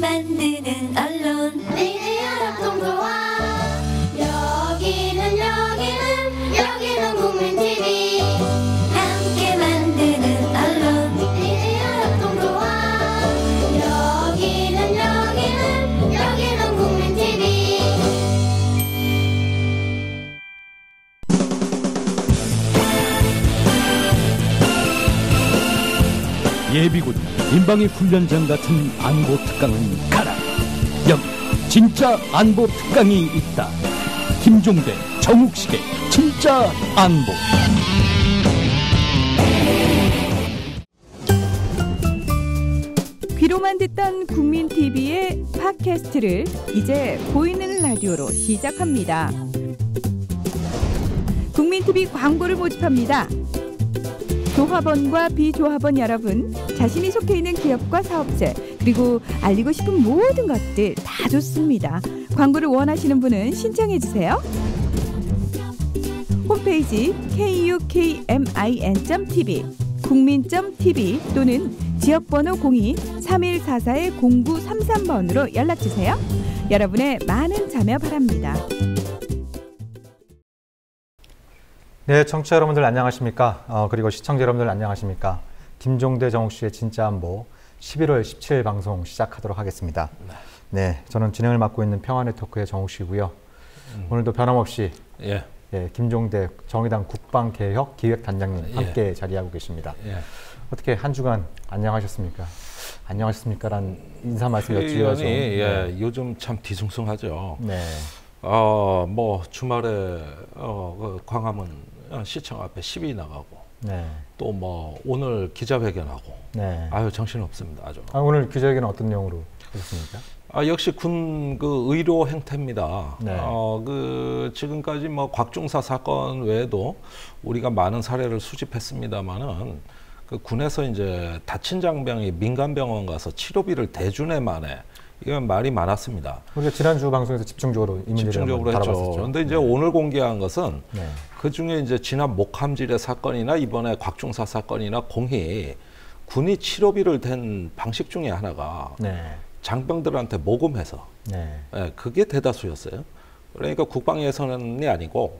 만드는 언론 미디어 협동조합 여기는 국민TV 함께 만드는 언론 미디어 협동조합 여기는 국민TV. 예비군 민방위 훈련장 같은 안보 특강은 가라. 여기 진짜 안보 특강이 있다. 김종대, 정욱식의 진짜 안보. 귀로만 듣던 국민TV의 팟캐스트를 이제 보이는 라디오로 시작합니다. 국민TV 광고를 모집합니다. 조합원과 비조합원 여러분, 자신이 속해 있는 기업과 사업체, 그리고 알리고 싶은 모든 것들 다 좋습니다. 광고를 원하시는 분은 신청해주세요. 홈페이지 kukmin.tv, 국민.tv 또는 지역번호 02-3144-0933번으로 연락주세요. 여러분의 많은 참여 바랍니다. 네, 청취자 여러분들 안녕하십니까? 그리고 시청자 여러분들 안녕하십니까? 김종대, 정욱씨의 진짜 안보 11월 17일 방송 시작하도록 하겠습니다. 네, 저는 진행을 맡고 있는 평화네트워크의 정욱씨고요. 오늘도 변함없이 김종대 정의당 국방개혁 기획단장님 함께 자리하고 계십니다. 어떻게 한 주간 안녕하셨습니까? 안녕하셨습니까란 인사 말씀 여쭈어야죠. 요즘 참 뒤숭숭하죠. 네. 뭐 주말에 광화문 시청 앞에 시위 나가고, 또 뭐 오늘 기자회견하고, 아유 정신 없습니다. 아주. 오늘 기자회견은 어떤 내용으로 하셨습니까? 역시 군 의료 행태입니다. 네. 지금까지 뭐 곽중사 사건 외에도 우리가 많은 사례를 수집했습니다만은 그 군에서 이제 다친 장병이 민간 병원 가서 치료비를 대주네 만에 이건 말이 많았습니다. 우리가 지난주 방송에서 집중적으로 이 문제를 했죠. 그런데 이제 오늘 공개한 것은 그 중에 이제 지난 목함질의 사건이나 이번에 곽중사 사건이나 공히 군이 치료비를 댄 방식 중에 하나가 장병들한테 모금해서 그게 대다수였어요. 그러니까 국방 예산이 아니고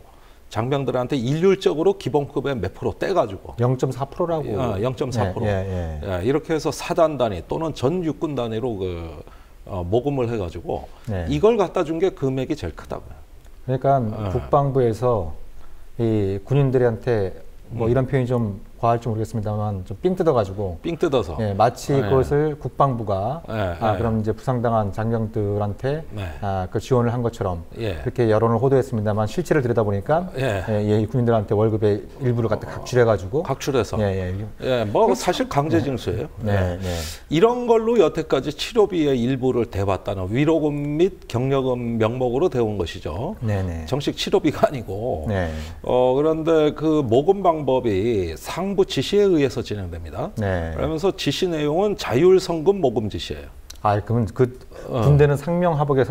장병들한테 일률적으로 기본급의 몇 프로 떼가지고 0.4%라고 0.4% 이렇게 해서 사단 단위 또는 전 육군 단위로 모금을 해가지고 이걸 갖다 준 게 금액이 제일 크다고요. 그러니까 국방부에서 이 군인들한테 뭐 이런 표현이 좀 과할지 모르겠습니다만 좀 삥 뜯어가지고 마치 그것을 국방부가 그럼 이제 부상당한 장병들한테 그 지원을 한 것처럼 그렇게 여론을 호도했습니다만 실체를 들여다보니까 군인들한테 월급의 일부를 갖다 각출해가지고 뭐 사실 강제징수예요. 이런 걸로 여태까지 치료비의 일부를 대봤다는 위로금 및 격려금 명목으로 대온 것이죠. 정식 치료비가 아니고 그런데 그 모금 방법이 상부 지시에 의해서 진행됩니다. 그러면서 지시 내용은 자율성금 모금 지시예요. 그러면 그 군대는 상명하복에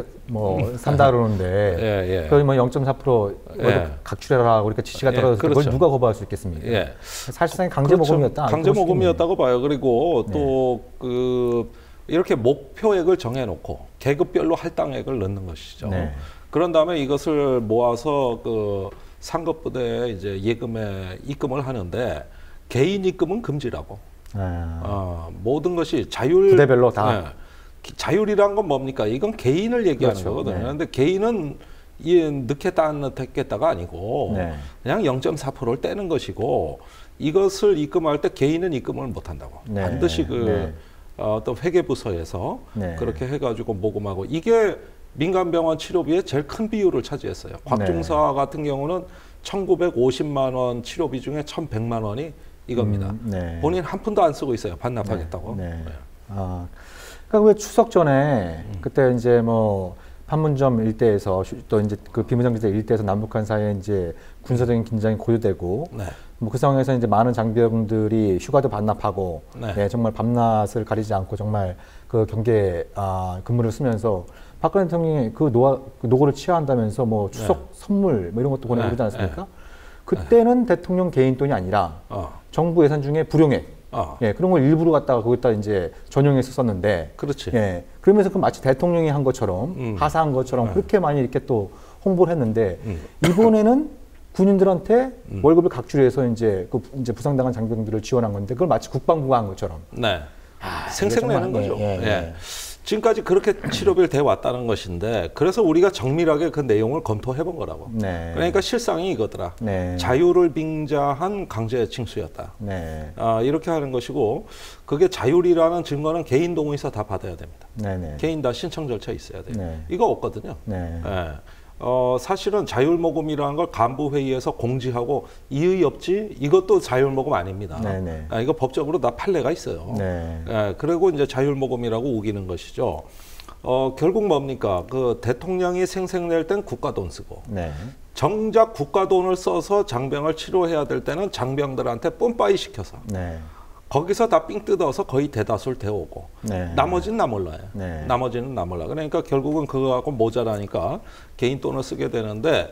산다 그러는데 거기 뭐 0.4% 각출해라 그러니까 지시가 떨어져서 그걸 누가 거부할 수 있겠습니까? 사실상 강제 모금이었다. 강제 모금이었다고 봐요. 그리고 또 이렇게 목표액을 정해놓고 계급별로 할당액을 넣는 것이죠. 그런 다음에 이것을 모아서 상급부대에 이제 예금에 입금을 하는데 개인 입금은 금지라고. 모든 것이 부대별로 다. 자율이란 건 뭡니까? 이건 개인을 얘기하는 거거든요. 그런데 개인은 넣겠다 안 넣겠다가 아니고 그냥 0.4%를 떼는 것이고 이것을 입금할 때 개인은 입금을 못 한다고. 반드시 어떤 회계부서에서 그렇게 해가지고 모금하고 이게 민간병원 치료비의 제일 큰 비율을 차지했어요. 곽중사 같은 경우는 1,950만 원 치료비 중에 1,100만 원이 이겁니다. 본인 한 푼도 안 쓰고 있어요. 반납하겠다고. 그러니까 왜 추석 전에 그때 이제 뭐 판문점 일대에서 또 이제 그 비무장지대 일대에서 남북한 사이에 이제 군사적인 긴장이 고조되고 뭐 그 상황에서 이제 많은 장병들이 휴가도 반납하고 정말 밤낮을 가리지 않고 정말 그 경계 근무를 쓰면서 박근혜 대통령이 그 노고를 치하한다면서 뭐 추석 선물 뭐 이런 것도 보내고 그러지 않았습니까? 그때는 대통령 개인 돈이 아니라 정부 예산 중에 불용액 예, 그런 걸 일부러 갖다가 거기다 이제 전용해서 썼는데. 그렇지. 예, 그러면서 그 마치 대통령이 한 것처럼 하사한 것처럼 그렇게 많이 이렇게 또 홍보를 했는데 이번에는 군인들한테 월급을 각출해서 이제 이제 부상당한 장병들을 지원한 건데 그걸 마치 국방부가 한 것처럼. 네. 생색내는 거죠. 예. 지금까지 그렇게 치료비를 대왔다는 것인데 그래서 우리가 정밀하게 그 내용을 검토해 본 거라고. 네. 그러니까 실상이 이거더라. 네. 자유를 빙자한 강제 징수였다. 네. 이렇게 하는 것이고 그게 자율이라는 증거는 개인 동의서 다 받아야 됩니다. 네네. 개인 다 신청 절차 있어야 돼요. 네. 이거 없거든요. 네. 예. 사실은 자율모금이라는 걸 간부회의에서 공지하고 이의 없지 이것도 자율모금 아닙니다. 네네. 이거 법적으로 다 판례가 있어요. 네. 그리고 이제 자율모금이라고 우기는 것이죠. 결국 뭡니까? 그 대통령이 생색낼 땐 국가 돈 쓰고 네. 정작 국가 돈을 써서 장병을 치료해야 될 때는 장병들한테 뽐빠이 시켜서 네. 거기서 다 삥 뜯어서 거의 대다수를 데우고 네. 나머지는 나 몰라요. 네. 나머지는 나 몰라. 그러니까 결국은 그거 갖고 모자라니까 개인 돈을 쓰게 되는데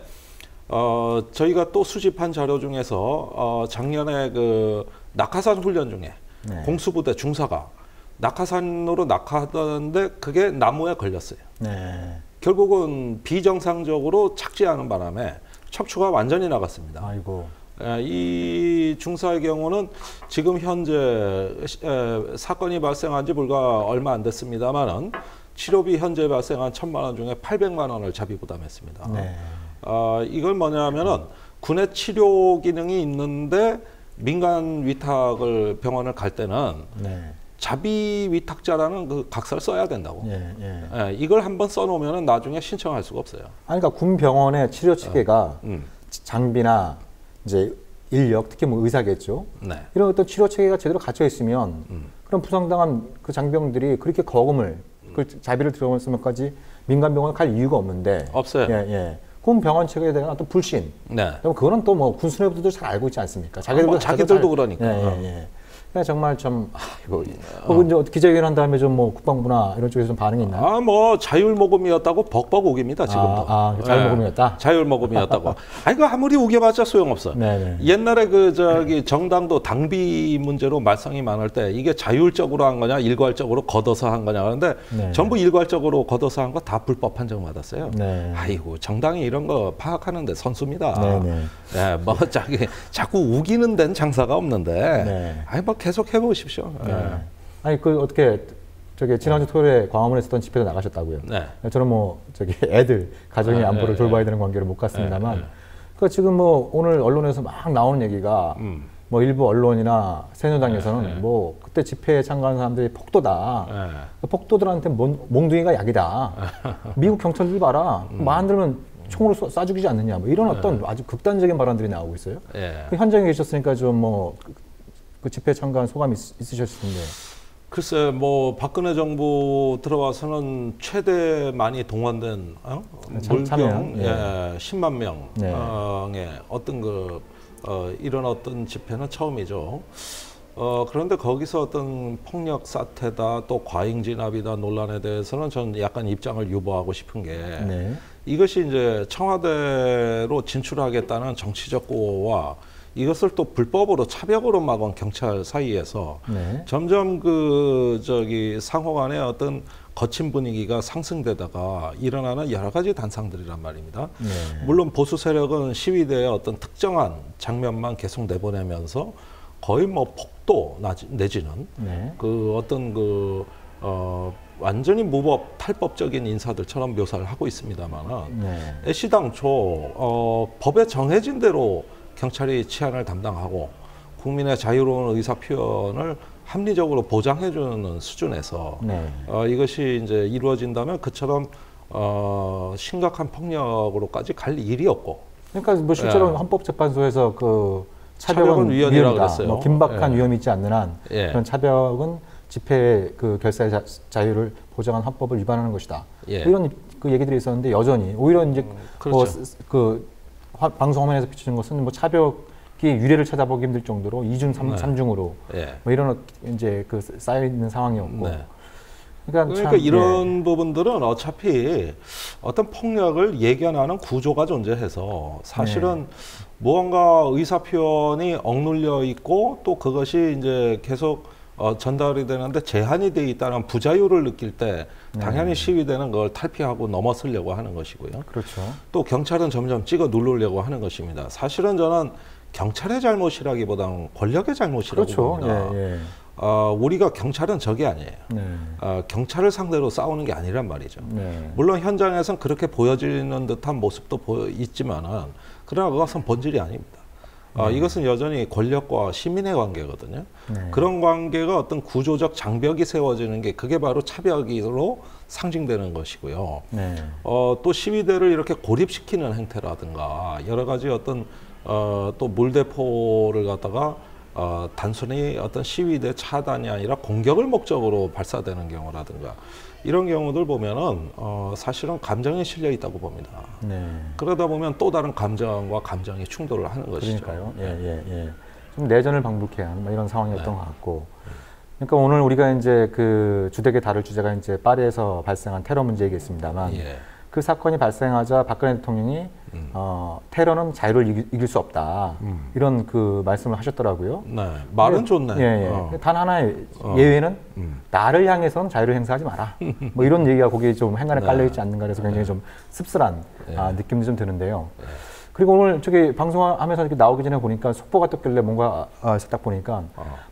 저희가 또 수집한 자료 중에서 작년에 그 낙하산 훈련 중에 네. 공수부대 중사가 낙하산으로 낙하하던데 그게 나무에 걸렸어요. 네. 결국은 비정상적으로 착지하는 바람에 척추가 완전히 나갔습니다. 아이고. 이 중사의 경우는 지금 현재 사건이 발생한 지 불과 얼마 안 됐습니다만은 치료비 현재 발생한 1,000만 원 중에 800만 원을 자비 부담했습니다. 네. 이걸 뭐냐면은 군의 치료 기능이 있는데 민간 위탁을 병원을 갈 때는 네. 자비 위탁자라는 그 각서를 써야 된다고. 예. 이걸 한번 써놓으면 나중에 신청할 수가 없어요. 아니, 그러니까 군 병원의 치료 체계가 장비나 이제 인력, 특히 뭐 의사겠죠. 네. 이런 어떤 치료 체계가 제대로 갖춰 있으면 그런 부상당한 그 장병들이 그렇게 거금을 그 자비를 들어가면서까지 민간 병원 갈 이유가 없는데. 없어요. 예. 군 병원 체계에 대한 어떤 불신. 네. 그럼 그거는 또 뭐 군수뇌부도 잘 알고 있지 않습니까? 자기들도 그러니까. 예. 정말 좀 이거 이제 기자회견 한 다음에 좀 뭐 국방부나 이런 쪽에서 좀 반응이 있나요? 뭐 자율모금이었다고 벅벅 우깁니다 지금도. 자율모금이었다. 자율모금이었다고. 이거 아무리 우겨봤자 소용없어. 네네. 옛날에 정당도 당비 문제로 말썽이 많을 때 이게 자율적으로 한 거냐 일괄적으로 걷어서 한 거냐 하는데 네. 전부 일괄적으로 걷어서 한 거 다 불법 판정 받았어요. 네. 아이고 정당이 이런 거 파악하는데 선수입니다. 네네. 네, 뭐 자꾸 우기는 데는 장사가 없는데. 네. 뭐 계속 해보십시오. 네. 아니 어떻게 지난주 토요일에 광화문에 있었던 집회도 나가셨다고요. 네. 저는 애들 가정의 안보를 돌봐야 되는 관계로 못 갔습니다만, 그 지금 뭐 오늘 언론에서 막 나오는 얘기가 뭐 일부 언론이나 새누리당에서는 뭐 그때 집회에 참가한 사람들이 폭도다. 폭도들한테 몽둥이가 약이다. 미국 경찰들 봐라. 말 들으면 총으로 쏴 죽이지 않느냐. 뭐 이런 어떤 아주 극단적인 발언들이 나오고 있어요. 그 현장에 계셨으니까 좀 그 집회에 참가한 소감이 있으셨을 텐데. 글쎄, 뭐 박근혜 정부 들어와서는 최대 많이 동원된 물병 10만 명의 어떤 이런 어떤 집회는 처음이죠. 그런데 거기서 어떤 폭력 사태다 또 과잉 진압이다 논란에 대해서는 저는 약간 입장을 유보하고 싶은 게 이것이 이제 청와대로 진출하겠다는 정치적 구호와 이것을 또 불법으로 차벽으로 막은 경찰 사이에서 점점 상호 간의 어떤 거친 분위기가 상승되다가 일어나는 여러 가지 단상들이란 말입니다. 물론 보수 세력은 시위대의 어떤 특정한 장면만 계속 내보내면서 거의 뭐 폭도 내지는 완전히 무법 탈법적인 인사들처럼 묘사를 하고 있습니다만은 애시당초 법에 정해진 대로 경찰이 치안을 담당하고 국민의 자유로운 의사 표현을 합리적으로 보장해주는 수준에서 이것이 이제 이루어진다면 그처럼 심각한 폭력으로까지 갈 일이 없고. 그러니까 뭐 실제로 헌법재판소에서 그 차벽은 위헌이라고 그랬어요. 뭐 긴박한 위험이 있지 않는 한 그런 차벽은 집회의 그 결사의 자유를 보장한 헌법을 위반하는 것이다. 이런 그 얘기들이 있었는데 여전히 오히려 이제 방송 화면에서 비추는 것은 뭐 차벽이 유례를 찾아보기 힘들 정도로 2중, 3중으로 뭐 이런 이제 쌓여 있는 상황이었고 그러니까 참, 이런 부분들은 어차피 어떤 폭력을 예견하는 구조가 존재해서 사실은 무언가 의사 표현이 억눌려 있고 또 그것이 이제 계속 전달이 되는데 제한이 돼 있다는 부자유를 느낄 때 당연히 시위대는 그걸 탈피하고 넘어서려고 하는 것이고요. 그렇죠. 또 경찰은 점점 찍어 누르려고 하는 것입니다. 사실은 저는 경찰의 잘못이라기보다는 권력의 잘못이라고 그렇죠. 봅니다. 우리가 경찰은 적이 아니에요. 경찰을 상대로 싸우는 게 아니란 말이죠. 물론 현장에서는 그렇게 보여지는 듯한 모습도 있지만은 그러나 그것은 본질이 아닙니다. 이것은 여전히 권력과 시민의 관계거든요. 그런 관계가 어떤 구조적 장벽이 세워지는 게 그게 바로 차벽으로 상징되는 것이고요. 또 시위대를 이렇게 고립시키는 행태라든가 여러 가지 어떤 또 물대포를 갖다가 단순히 어떤 시위대 차단이 아니라 공격을 목적으로 발사되는 경우라든가 이런 경우들 보면은 사실은 감정이 실려 있다고 봅니다. 그러다 보면 또 다른 감정과 감정이 충돌을 하는 것이죠. 그러니까요. 좀 내전을 방불케 하는 이런 상황이었던 것 같고. 그러니까 오늘 우리가 이제 그 주되게 다룰 주제가 이제 파리에서 발생한 테러 문제이겠습니다만 그 사건이 발생하자 박근혜 대통령이 테러는 자유를 이길 수 없다 이런 그 말씀을 하셨더라고요. 말은 좋네. 단 하나의 예외는 나를 향해서는 자유를 행사하지 마라. 뭐 이런 얘기가 거기에 좀 행간에 깔려 있지 않는가 그래서 굉장히 좀 씁쓸한 느낌도 좀 드는데요. 그리고 오늘 저기 방송하면서 이렇게 나오기 전에 보니까 속보가 떴길래 뭔가 딱 보니까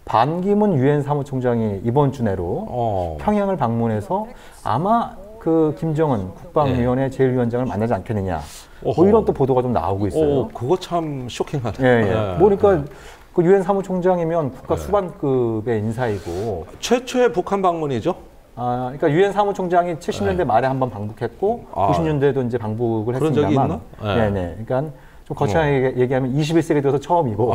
반기문 유엔 사무총장이 이번 주 내로 평양을 방문해서 아마 그 김정은 국방위원회 제1위원장을 만나지 않겠느냐. 뭐 이런 또 보도가 좀 나오고 있어요. 그거 참 쇼킹하네. 보니까 그 유엔 사무총장이면 국가 수반급의 인사이고 최초의 북한 방문이죠. 그러니까 유엔 사무총장이 70년대 말에 한번 방북했고 90년대에도 이제 방북을 그런 했습니다만, 적이 있나? 그러니까 좀 거창하게 얘기하면 21세기 들어서 처음이고,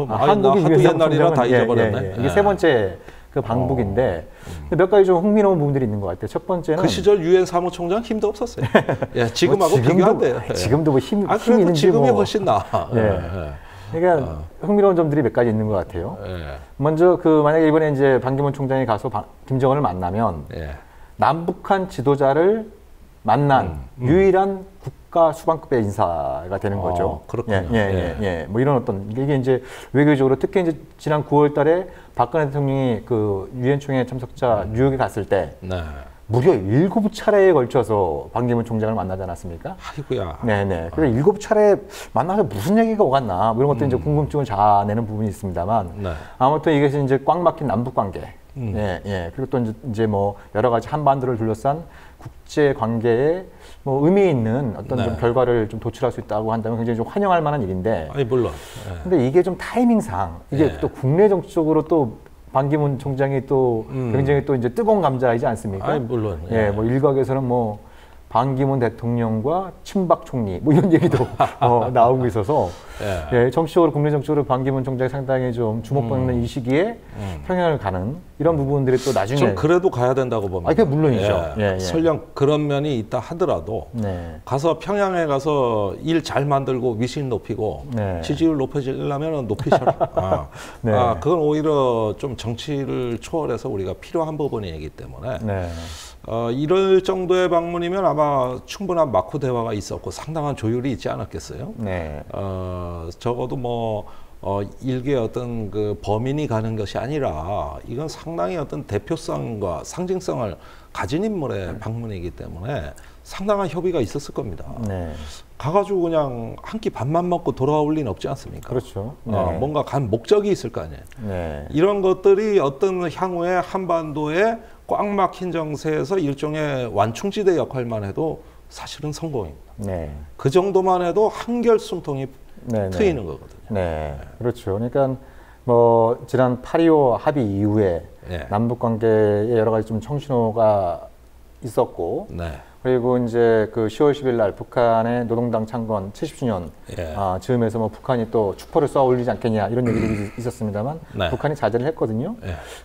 한국이 유엔 사무총장은 다 잊어버렸네. 이게 세 번째 그 방북인데 몇 가지 좀 흥미로운 부분들이 있는 것 같아요. 첫 번째는 그 시절 유엔 사무총장 힘도 없었어요. 지금하고 비교한대요. 지금도 뭐 힘이 있는지 지금이 훨씬 나아. 그러니까 흥미로운 점들이 몇 가지 있는 것 같아요. 먼저 그 만약에 이번에 이제 반기문 총장이 가서 김정은을 만나면 남북한 지도자를 만난 유일한 국가 수반급의 인사가 되는 거죠. 그렇군요. 뭐 이런 어떤 이게 이제 외교적으로 특히 이제 지난 9월달에 박근혜 대통령이 그 유엔 총회 참석자 뉴욕에 갔을 때 무려 7차례에 걸쳐서 반기문 총장을 만나지 않았습니까? 아이고야. 그래서 7차례 만나서 무슨 얘기가 오갔나 뭐 이런 것도 이제 궁금증을 자아내는 부분이 있습니다만 아무튼 이것이 이제 꽉 막힌 남북 관계. 그리고 또 이제 뭐 여러 가지 한반도를 둘러싼 국제 관계에 뭐 의미 있는 어떤 좀 결과를 좀 도출할 수 있다고 한다면 굉장히 좀 환영할 만한 일인데. 물론. 근데 이게 좀 타이밍상 이게 또 국내 정치적으로 또 반기문 총장이 또 굉장히 또 이제 뜨거운 감자이지 않습니까? 물론. 뭐 일각에서는 뭐 반기문 대통령과 친박 총리 뭐 이런 얘기도 나오고 있어서 정치적으로 국내 정치적으로 반기문 총장이 상당히 좀 주목받는 이 시기에 평양을 가는 이런 부분들이 또 나중에 좀 그래도 가야 된다고 봅니다. 그게 물론이죠. 설령 그런 면이 있다 하더라도 가서 평양에 가서 일 잘 만들고 위신 높이고 지지율 높여지려면 높이셔라. 그건 오히려 좀 정치를 초월해서 우리가 필요한 부분이기 때문에 이럴 정도의 방문이면 아마 충분한 마쿠 대화가 있었고 상당한 조율이 있지 않았겠어요? 적어도 뭐 일개의 어떤 그 범인이 가는 것이 아니라 이건 상당히 어떤 대표성과 상징성을 가진 인물의 방문이기 때문에 상당한 협의가 있었을 겁니다. 가가지고 그냥 한 끼 밥만 먹고 돌아올 리는 없지 않습니까? 그렇죠. 뭔가 간 목적이 있을 거 아니에요. 이런 것들이 어떤 향후에 한반도에 꽉 막힌 정세에서 일종의 완충지대 역할만 해도 사실은 성공입니다. 그 정도만 해도 한결 숨통이 트이는 거거든요. 그렇죠. 그러니까 뭐 지난 8.25 합의 이후에 남북 관계에 여러 가지 좀 청신호가 있었고 그리고 이제 그 10월 10일 날 북한의 노동당 창건 70주년 즈음에서 뭐 북한이 또 축포를 쏘아 올리지 않겠냐 이런 얘기들이 있었습니다만 북한이 자제를 했거든요.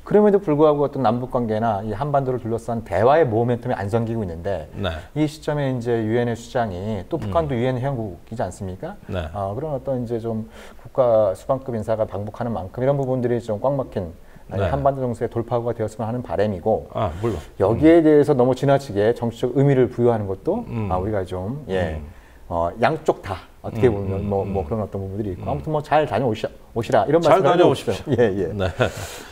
그럼에도 불구하고 어떤 남북 관계나 이 한반도를 둘러싼 대화의 모멘텀이 안 생기고 있는데 이 시점에 이제 유엔의 수장이 또 북한도 유엔 회원국이지 않습니까? 그런 어떤 이제 좀 국가 수반급 인사가 방북하는 만큼 이런 부분들이 좀 꽉 막힌 아니, 한반도 정세의 돌파구가 되었으면 하는 바람이고 물론 여기에 대해서 너무 지나치게 정치적 의미를 부여하는 것도 우리가 좀 양쪽 다 어떻게 보면 뭐 그런 어떤 부분들이 있고 아무튼 뭐 잘 다녀오시라 이런 말씀 잘 다녀오십시오. 예. 네.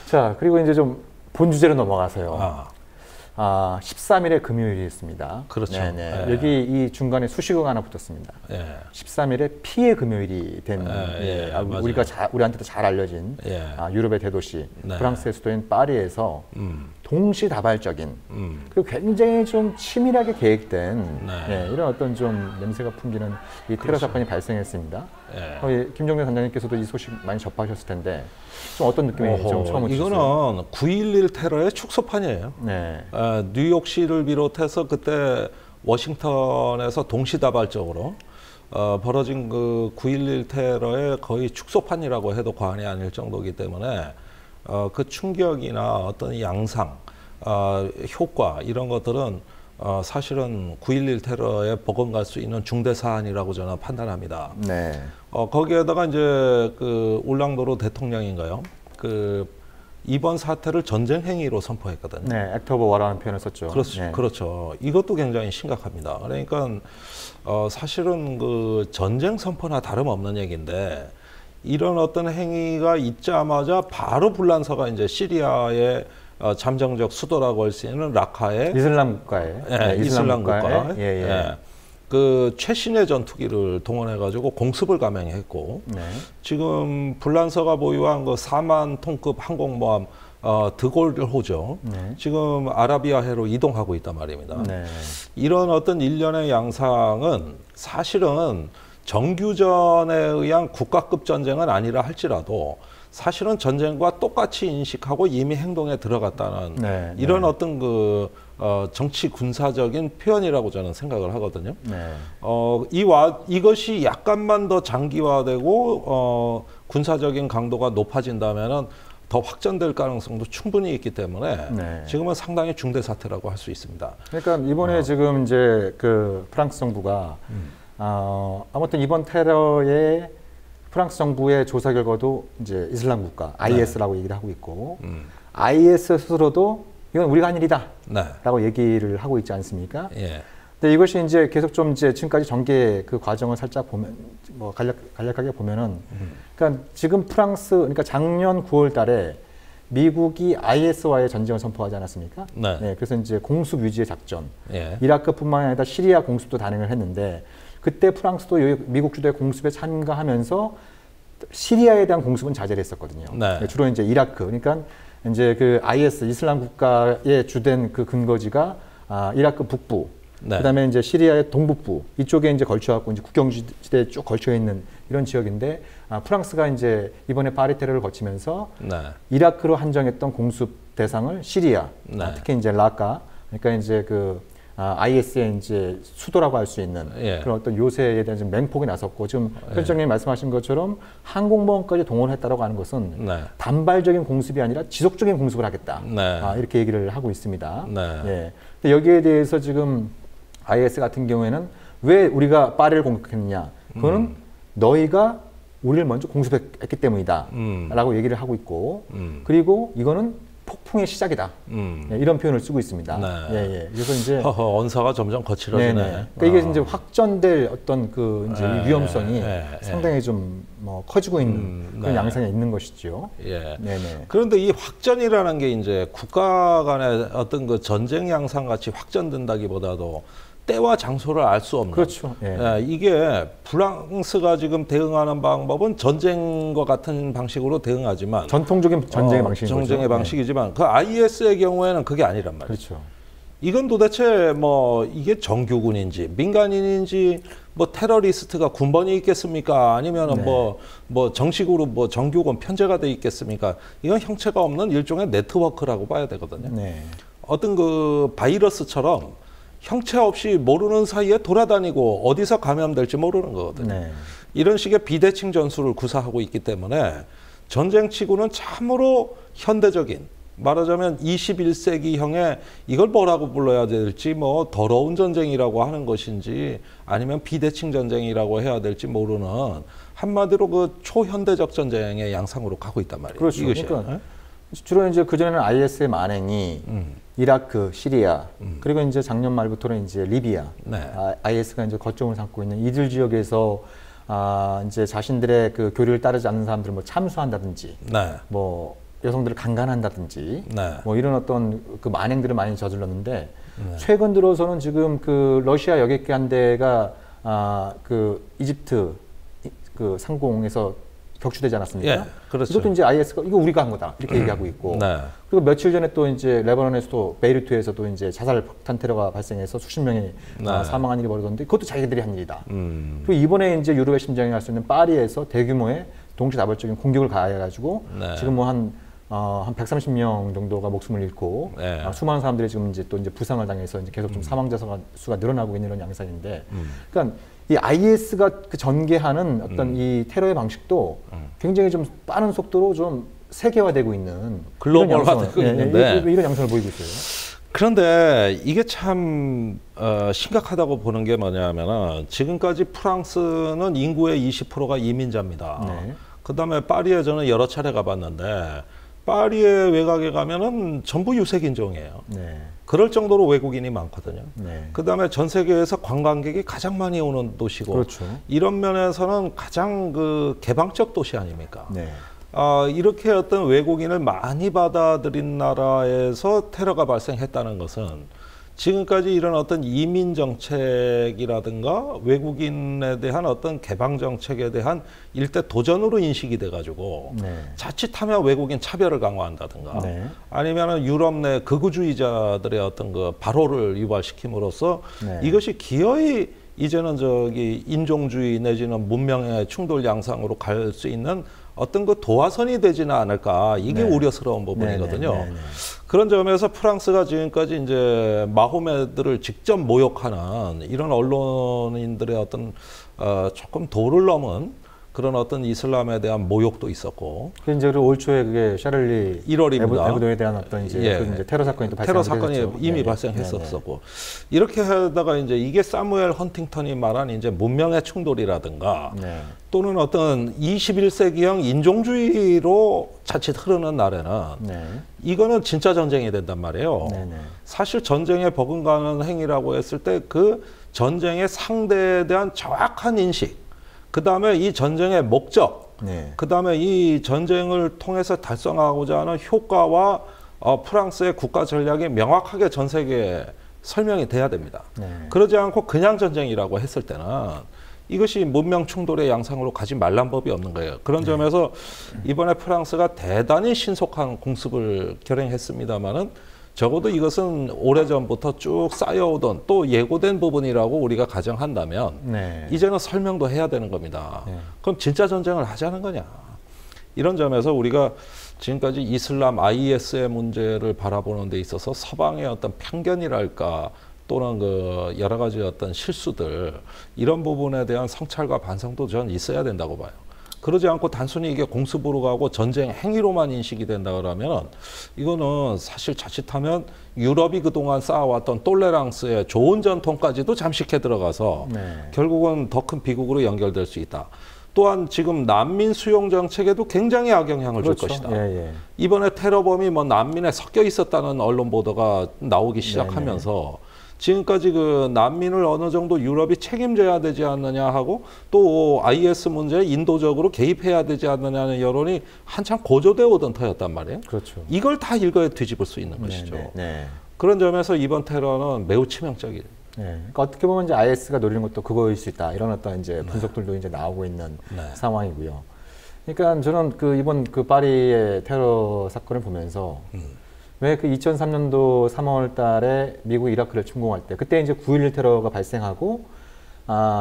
자 그리고 이제 좀 본 주제로 넘어가서요. 13일에 금요일이었습니다. 그렇죠. 네네. 여기 이 중간에 수식어가 하나 붙었습니다. 13일에 피해 금요일이 된 우리한테도 잘 알려진 유럽의 대도시 프랑스의 수도인 파리에서 동시다발적인 그리고 굉장히 좀 치밀하게 계획된 이런 어떤 좀 냄새가 풍기는 이 테러 사건이 발생했습니다. 김종대 단장님께서도 이 소식 많이 접하셨을 텐데 좀 어떤 느낌이 좀 처음 드셨어요? 이거는 9.11 테러의 축소판이에요. 뉴욕시를 비롯해서 그때 워싱턴에서 동시다발적으로 벌어진 그 9.11 테러의 거의 축소판이라고 해도 과언이 아닐 정도이기 때문에 그 충격이나 어떤 양상, 효과 이런 것들은 사실은 9.11 테러에 버금갈 수 있는 중대 사안이라고 저는 판단합니다. 거기에다가 이제 그 울랑도르 대통령인가요? 그 이번 사태를 전쟁 행위로 선포했거든요. 액트 오브 워라는 표현을 썼죠. 그렇죠. 이것도 굉장히 심각합니다. 그러니까 사실은 그 전쟁 선포나 다름없는 얘기인데 이런 어떤 행위가 있자마자 바로 불란서가 이제 시리아의 잠정적 수도라고 할 수 있는 라카의 이슬람 국가에 이슬람 국가 그 최신의 전투기를 동원해가지고 공습을 감행했고 지금 불란서가 보유한 그 4만 톤급 항공모함 드골호죠. 지금 아라비아해로 이동하고 있단 말입니다. 이런 어떤 일련의 양상은 사실은 정규전에 의한 국가급 전쟁은 아니라 할지라도 사실은 전쟁과 똑같이 인식하고 이미 행동에 들어갔다는 이런 어떤 그 정치 군사적인 표현이라고 저는 생각을 하거든요. 이것이 약간만 더 장기화되고 군사적인 강도가 높아진다면은 더 확전될 가능성도 충분히 있기 때문에 지금은 상당히 중대 사태라고 할 수 있습니다. 그러니까 이번에 지금 이제 그 프랑스 정부가 아무튼 이번 테러에 프랑스 정부의 조사 결과도 이제 이슬람 국가 IS라고 얘기를 하고 있고 IS 스스로도 이건 우리가 한 일이다라고 얘기를 하고 있지 않습니까? 근데 이것이 이제 계속 좀 이제 지금까지 전개 그 과정을 살짝 보면 뭐 간략하게 보면은 그러니까 지금 프랑스 그러니까 작년 9월달에 미국이 IS와의 전쟁을 선포하지 않았습니까? 그래서 이제 공습 유지의 작전, 이라크뿐만 아니라 시리아 공습도 단행을 했는데. 그때 프랑스도 미국 주도의 공습에 참가하면서 시리아에 대한 공습은 자제를 했었거든요. 주로 이제 이라크, 그러니까 이제 그 IS 이슬람 국가의 주된 그 근거지가 이라크 북부, 그다음에 이제 시리아의 동북부 이쪽에 이제 걸쳐갖고 이제 국경지대에 쭉 걸쳐 있는 이런 지역인데 프랑스가 이제 이번에 파리 테러를 거치면서 이라크로 한정했던 공습 대상을 시리아, 특히 이제 라카, 그러니까 이제 그 IS의 이제 수도라고 할 수 있는 그런 어떤 요새에 대한 좀 맹폭이 나섰고 지금 편집장님이 말씀하신 것처럼 항공모함까지 동원했다라고 하는 것은 단발적인 공습이 아니라 지속적인 공습을 하겠다 이렇게 얘기를 하고 있습니다. 근데 여기에 대해서 지금 IS 같은 경우에는 왜 우리가 파리를 공격했느냐? 그거는 너희가 우리를 먼저 공습했기 때문이다라고 얘기를 하고 있고 그리고 이거는 폭풍의 시작이다. 이런 표현을 쓰고 있습니다. 그래서 이제 언사가 점점 거칠어지네. 그러니까 이게 이제 확전될 어떤 그 이제 위험성이 상당히 좀 뭐 커지고 있는 그런 양상에 있는 것이죠. 그런데 이 확전이라는 게 이제 국가 간의 어떤 그 전쟁 양상 같이 확전된다기보다도 때와 장소를 알 수 없는. 이게 프랑스가 지금 대응하는 방법은 전쟁과 같은 방식으로 대응하지만 전통적인 전쟁의 방식이지만 그 IS의 경우에는 그게 아니란 말이죠. 이건 도대체 뭐 이게 정규군인지 민간인인지 뭐 테러리스트가 군번이 있겠습니까? 아니면은 뭐 정식으로 뭐 정규군 편제가 돼 있겠습니까? 이건 형체가 없는 일종의 네트워크라고 봐야 되거든요. 어떤 그 바이러스처럼 형체 없이 모르는 사이에 돌아다니고 어디서 감염될지 모르는 거거든요. 이런 식의 비대칭 전술을 구사하고 있기 때문에 전쟁치고는 참으로 현대적인 말하자면 21세기형의 이걸 뭐라고 불러야 될지 뭐 더러운 전쟁이라고 하는 것인지 아니면 비대칭 전쟁이라고 해야 될지 모르는 한마디로 그 초현대적 전쟁의 양상으로 가고 있단 말이에요. 그렇죠. 그러니까 주로 이제 그전에는 IS의 만행이 이라크, 시리아, 그리고 이제 작년 말부터는 이제 리비아, 네. IS가 이제 거점을 삼고 있는 이들 지역에서 이제 자신들의 그 교리를 따르지 않는 사람들을 뭐 참수한다든지, 네. 뭐 여성들을 강간한다든지, 네. 뭐 이런 어떤 그 만행들을 많이 저질렀는데 최근 들어서는 지금 그 러시아 여객기 한 대가 그 이집트 그 상공에서 격추되지 않았습니까? 예, 그렇죠. 이것도 이제 IS가 이거 우리가 한 거다 이렇게 얘기하고 있고, 네. 그리고 며칠 전에 또 이제 레바논에서도 베이루트에서도 이제 자살 폭탄 테러가 발생해서 수십 명이 네. 사망한 일이 벌어졌는데 그것도 자기들이 한 일이다. 그리고 이번에 이제 유럽의 심장이 할 수 있는 파리에서 대규모의 동시다발적인 공격을 가해가지고 네. 지금 뭐 한 130명 정도가 목숨을 잃고 네. 수많은 사람들이 지금 이제 또 이제 부상을 당해서 이제 계속 좀 사망자 수가 늘어나고 있는 이런 양상인데, 그러니까 이 IS가 그 전개하는 어떤 이 테러의 방식도 굉장히 좀 빠른 속도로 좀 세계화되고 있는 글로벌화되고 있는데 이런 양상을 보이고 있어요. 그런데 이게 참 심각하다고 보는 게 뭐냐면은 지금까지 프랑스는 인구의 20%가 이민자입니다. 네. 그다음에 파리에 저는 여러 차례 가봤는데 파리의 외곽에 가면은 전부 유색인종이에요. 네. 그럴 정도로 외국인이 많거든요. 네. 그다음에 전 세계에서 관광객이 가장 많이 오는 도시고, 그렇죠. 이런 면에서는 가장 그 개방적 도시 아닙니까? 네. 이렇게 어떤 외국인을 많이 받아들인 나라에서 테러가 발생했다는 것은 지금까지 이런 어떤 이민 정책이라든가 외국인에 대한 어떤 개방 정책에 대한 일대 도전으로 인식이 돼가지고 네. 자칫하면 외국인 차별을 강화한다든가 네. 아니면은 유럽 내 극우주의자들의 어떤 그 발호를 유발시킴으로써 네. 이것이 기어이 이제는 저기 인종주의 내지는 문명의 충돌 양상으로 갈 수 있는 어떤 그 도화선이 되지는 않을까, 이게 네. 우려스러운 부분이거든요. 네, 네, 네, 네. 그런 점에서 프랑스가 지금까지 이제 마호메들을 직접 모욕하는 이런 언론인들의 어떤 조금 도를 넘은 그런 어떤 이슬람에 대한 모욕도 있었고, 그 이제 올 초에 그게 샤를리 1월입니다. 에브도에 대한 어떤 이제, 예. 그 이제 테러 사건이 또 테러 발생했죠. 사건이 이미 네. 발생했었고, 이렇게 하다가 이제 이게 사무엘 헌팅턴이 말한 이제 문명의 충돌이라든가 네. 또는 어떤 21세기형 인종주의로 자칫 흐르는 날에는 네. 이거는 진짜 전쟁이 된단 말이에요. 네. 네. 사실 전쟁에 버금가는 행위라고 했을 때 그 전쟁의 상대에 대한 정확한 인식, 그 다음에 이 전쟁의 목적, 네. 그 다음에 이 전쟁을 통해서 달성하고자 하는 효과와 프랑스의 국가 전략이 명확하게 전 세계에 설명이 돼야 됩니다. 네. 그러지 않고 그냥 전쟁이라고 했을 때는 이것이 문명 충돌의 양상으로 가지 말란 법이 없는 거예요. 그런 점에서 이번에 프랑스가 대단히 신속한 공습을 결행했습니다마는 적어도 이것은 오래전부터 쭉 쌓여오던 또 예고된 부분이라고 우리가 가정한다면 네. 이제는 설명도 해야 되는 겁니다. 네. 그럼 진짜 전쟁을 하자는 거냐. 이런 점에서 우리가 지금까지 이슬람 IS의 문제를 바라보는 데 있어서 서방의 어떤 편견이랄까 또는 그 여러 가지 어떤 실수들, 이런 부분에 대한 성찰과 반성도 저는 있어야 된다고 봐요. 그러지 않고 단순히 이게 공습으로 가고 전쟁 행위로만 인식이 된다 그러면 이거는 사실 자칫하면 유럽이 그동안 쌓아왔던 톨레랑스의 좋은 전통까지도 잠식해 들어가서 네. 결국은 더 큰 비극으로 연결될 수 있다. 또한 지금 난민 수용 정책에도 굉장히 악영향을 그렇죠. 줄 것이다. 예, 예. 이번에 테러범이 뭐 난민에 섞여 있었다는 언론 보도가 나오기 시작하면서 지금까지 그 난민을 어느 정도 유럽이 책임져야 되지 않느냐 하고 또 IS 문제에 인도적으로 개입해야 되지 않느냐는 여론이 한참 고조되어 오던 터였단 말이에요. 그렇죠. 이걸 다 일거에 뒤집을 수 있는 것이죠. 네, 네. 그런 점에서 이번 테러는 매우 치명적이에요. 네. 그러니까 어떻게 보면 이제 IS가 노리는 것도 그거일 수 있다. 이런 어떤 이제 분석들도 이제 나오고 있는 상황이고요. 그러니까 저는 그 이번 그 파리의 테러 사건을 보면서 왜 그 2003년도 3월 달에 미국 이라크를 침공할 때 그때 이제 9.11 테러가 발생하고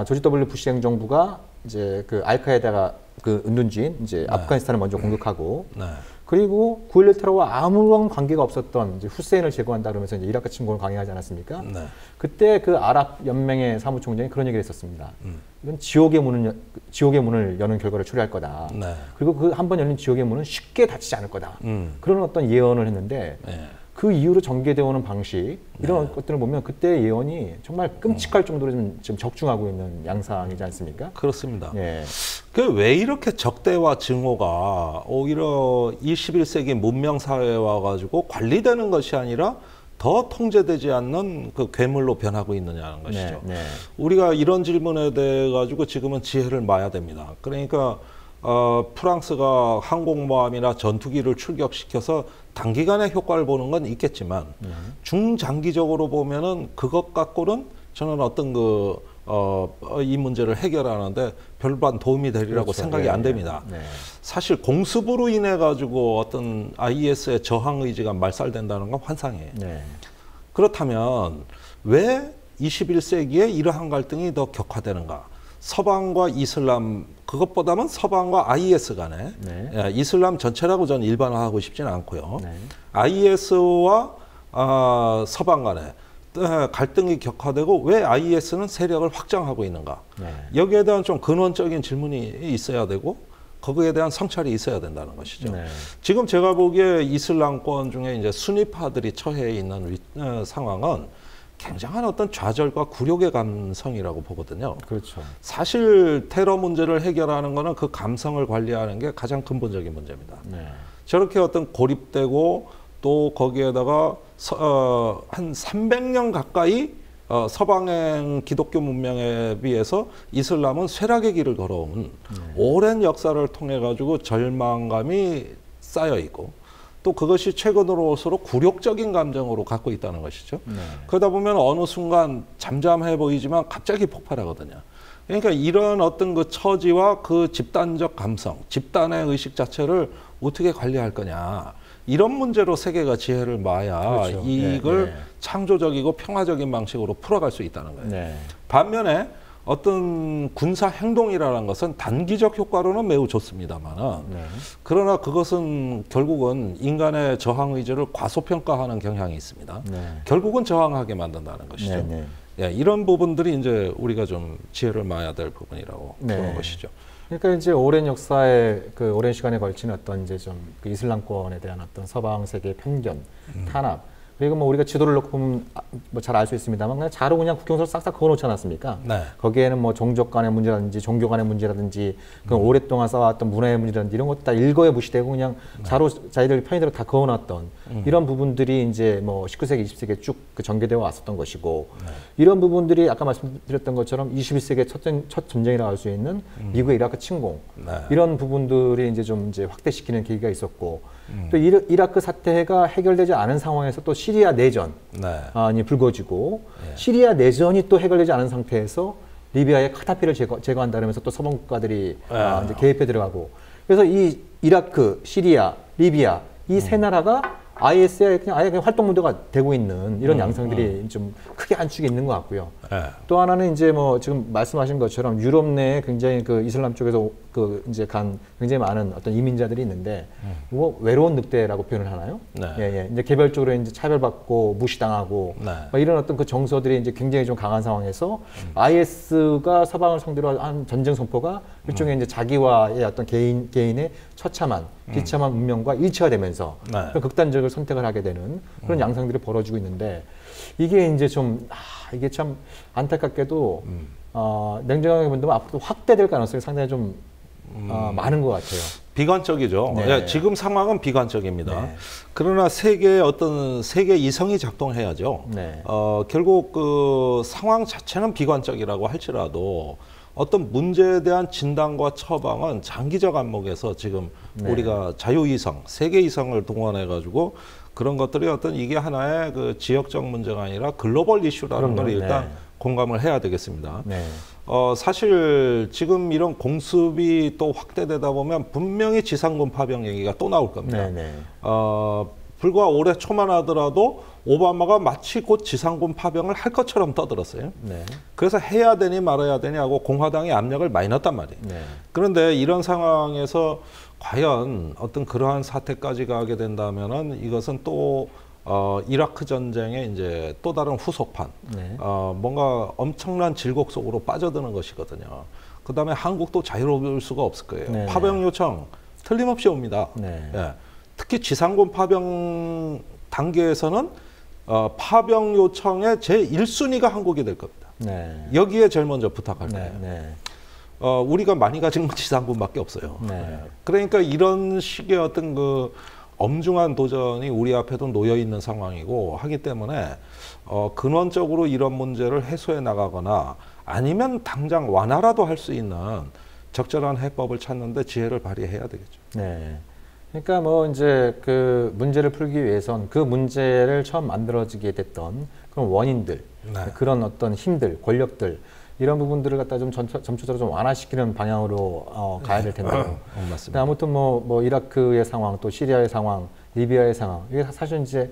조지 W 부시 행정부가 이제 그 알카에다가 그 은둔지인 이제 아프가니스탄을 먼저 공격하고 그리고 9.11 테러와 아무런 관계가 없었던 이제 후세인을 제거한다 그러면서 이제 이라크 침공을 강행하지 않았습니까? 그때 그 아랍 연맹의 사무총장이 그런 얘기를 했었습니다. 이건 지옥의 문을 여는 결과를 초래할 거다. 그리고 그 한 번 열린 지옥의 문은 쉽게 닫히지 않을 거다. 그런 어떤 예언을 했는데 그 이후로 전개되어 오는 방식 이런 것들을 보면 그때 예언이 정말 끔찍할 정도로 지금 적중하고 있는 양상이지 않습니까? 그렇습니다. 예. 왜 이렇게 적대와 증오가 오히려 21세기 문명 사회에 와가지고 관리되는 것이 아니라 더 통제되지 않는 그 괴물로 변하고 있느냐는 것이죠. 네, 네. 우리가 이런 질문에 대해 가지고 지금은 지혜를 마야 됩니다. 그러니까 프랑스가 항공모함이나 전투기를 출격시켜서 단기간에 효과를 보는 건 있겠지만 중장기적으로 보면은 그것 갖고는 저는 어떤 이 문제를 해결하는데 별반 도움이 되리라고 그렇죠. 생각이 안 됩니다. 네. 사실 공습으로 인해 가지고 어떤 IS의 저항 의지가 말살된다는 건 환상이에요. 네. 그렇다면 왜 21세기에 이러한 갈등이 더 격화되는가? 서방과 이슬람, 그것보다는 서방과 IS 간에 네. 이슬람 전체라고 저는 일반화하고 싶지는 않고요. 네. IS와 서방 간에 갈등이 격화되고 왜 IS는 세력을 확장하고 있는가? 네. 여기에 대한 좀 근원적인 질문이 있어야 되고 거기에 대한 성찰이 있어야 된다는 것이죠. 네. 지금 제가 보기에 이슬람권 중에 이제 수니파들이 처해 있는 상황은 굉장한 어떤 좌절과 굴욕의 감성이라고 보거든요. 그렇죠. 사실 테러 문제를 해결하는 거는 그 감성을 관리하는 게 가장 근본적인 문제입니다. 네. 저렇게 어떤 고립되고 또 거기에다가 한 300년 가까이 서방의 기독교 문명에 비해서 이슬람은 쇠락의 길을 걸어온 오랜 역사를 통해 가지고 절망감이 쌓여 있고 또 그것이 최근으로 올수록 굴욕적인 감정으로 갖고 있다는 것이죠. 네. 그러다 보면 어느 순간 잠잠해 보이지만 갑자기 폭발하거든요. 그러니까 이런 어떤 그 처지와 그 집단적 감성, 집단의 의식 자체를 어떻게 관리할 거냐. 이런 문제로 세계가 지혜를 마야 그렇죠. 이걸 네, 네. 창조적이고 평화적인 방식으로 풀어갈 수 있다는 거예요. 네. 반면에 어떤 군사 행동이라는 것은 단기적 효과로는 매우 좋습니다만 네. 그러나 그것은 결국은 인간의 저항 의지를 과소평가하는 경향이 있습니다. 네. 결국은 저항하게 만든다는 것이죠. 네, 네. 예, 이런 부분들이 이제 우리가 좀 지혜를 마야 될 부분이라고 네. 보는 것이죠. 그러니까 이제 오랜 역사에 그 오랜 시간에 걸친 어떤 이제 좀 그 이슬람권에 대한 어떤 서방 세계의 편견, 탄압, 그리고 뭐 우리가 지도를 놓고 보면 뭐 잘 알 수 있습니다만 그냥 자로 그냥 국경선을 싹싹 그어놓지 않았습니까? 네. 거기에는 뭐 종족 간의 문제라든지 종교 간의 문제라든지 그 오랫동안 쌓아왔던 문화의 문제라든지 이런 것도 다 일거에 무시되고 그냥 자로 자기들 편의대로 다 그어놨던 이런 부분들이 이제 뭐 19세기, 20세기에 쭉 그 전개되어 왔었던 것이고 이런 부분들이 아까 말씀드렸던 것처럼 21세기의 첫 전쟁이라고 할 수 있는 미국의 이라크 침공 이런 부분들이 이제 좀 이제 확대시키는 계기가 있었고 또 이라크 사태가 해결되지 않은 상황에서 또 시리아 내전이 불거지고 시리아 내전이 또 해결되지 않은 상태에서 리비아의 카다피를 제거한다면서 또 서방 국가들이 이제 개입해 들어가고 그래서 이 이라크, 시리아, 리비아 이 세 나라가 IS에 아예 그냥 활동 무대가 되고 있는 이런 양상들이 좀 크게 안축이 있는 것 같고요. 또 하나는 이제 뭐 지금 말씀하신 것처럼 유럽 내에 굉장히 그 이슬람 쪽에서 그 이제 간 굉장히 많은 어떤 이민자들이 있는데 뭐 외로운 늑대라고 표현을 하나요? 예. 이제 개별적으로 이제 차별받고 무시당하고 뭐 이런 어떤 그 정서들이 이제 굉장히 좀 강한 상황에서 IS가 서방을 상대로 한 전쟁 선포가 일종의 이제 자기와의 어떤 개인의 처참한 비참한 운명과 일치가 되면서 그런 극단적을 선택을 하게 되는 그런 양상들이 벌어지고 있는데 이게 이제 좀 이게 참 안타깝게도 냉정하게 본다면 앞으로 확대될 가능성이 상당히 좀 많은 것 같아요. 비관적이죠. 네. 예, 지금 상황은 비관적입니다. 네. 그러나 세계의 어떤 세계 이성이 작동해야죠. 네. 결국 그 상황 자체는 비관적이라고 할지라도 어떤 문제에 대한 진단과 처방은 장기적 안목에서 지금 우리가 자유이성, 세계이성을 동원해가지고 그런 것들이 어떤 이게 하나의 그 지역적 문제가 아니라 글로벌 이슈라는 걸 일단 공감을 해야 되겠습니다. 사실 지금 이런 공습이 또 확대되다 보면 분명히 지상군 파병 얘기가 또 나올 겁니다. 불과 올해 초만 하더라도 오바마가 마치 곧 지상군 파병을 할 것처럼 떠들었어요. 그래서 해야 되니 말아야 되니 하고 공화당이 압력을 많이 넣었단 말이에요. 그런데 이런 상황에서 과연 어떤 그러한 사태까지 가게 된다면은 이것은 또 이라크 전쟁의 이제 또 다른 후속판, 뭔가 엄청난 질곡 속으로 빠져드는 것이거든요. 그 다음에 한국도 자유로울 수가 없을 거예요. 파병 요청 틀림없이 옵니다. 예. 특히 지상군 파병 단계에서는 파병 요청의 제 1순위가 한국이 될 겁니다. 네. 여기에 제일 먼저 부탁할 거예요. 네. 우리가 많이 가진 건 지상군밖에 없어요. 네. 그러니까 이런 식의 어떤 그 엄중한 도전이 우리 앞에도 놓여 있는 상황이고 하기 때문에 근원적으로 이런 문제를 해소해 나가거나 아니면 당장 완화라도 할 수 있는 적절한 해법을 찾는데 지혜를 발휘해야 되겠죠. 네. 그러니까 뭐 이제 그 문제를 풀기 위해선 그 문제를 처음 만들어지게 됐던 그런 원인들, 네. 그런 힘들, 권력들 이런 부분들을 갖다 좀 점차적으로 좀 완화시키는 방향으로 가야 될 텐데요. 맞습니다. 아무튼 뭐 이라크의 상황, 또 시리아의 상황, 리비아의 상황 이게 사실 이제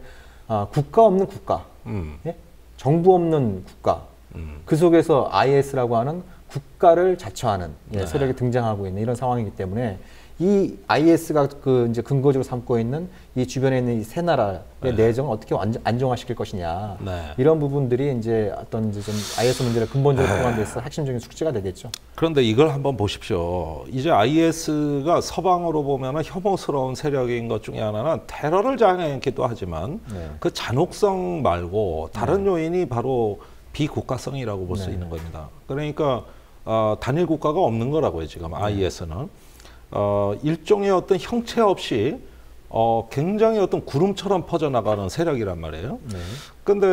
국가 없는 국가, 예? 정부 없는 국가, 그 속에서 IS라고 하는 국가를 자처하는 세력이 등장하고 있는 이런 상황이기 때문에 이 IS가 이제 근거적으로 삼고 있는 이 주변에 있는 이 세 나라의 내정을 어떻게 안정화시킬 것이냐 이런 부분들이 이제 이제 좀 IS 문제를 근본적으로 풀어가는 데 있어 핵심적인 숙제가 되겠죠. 그런데 이걸 한번 보십시오. 이제 IS가 서방으로 보면은 혐오스러운 세력인 것 중에 하나는 테러를 장악했기도 하지만 그 잔혹성 말고 다른 요인이 바로 비국가성이라고 볼 수 있는 겁니다. 그러니까 단일 국가가 없는 거라고요, 지금 IS는. 일종의 어떤 형체 없이 굉장히 어떤 구름처럼 퍼져나가는 세력이란 말이에요. 근데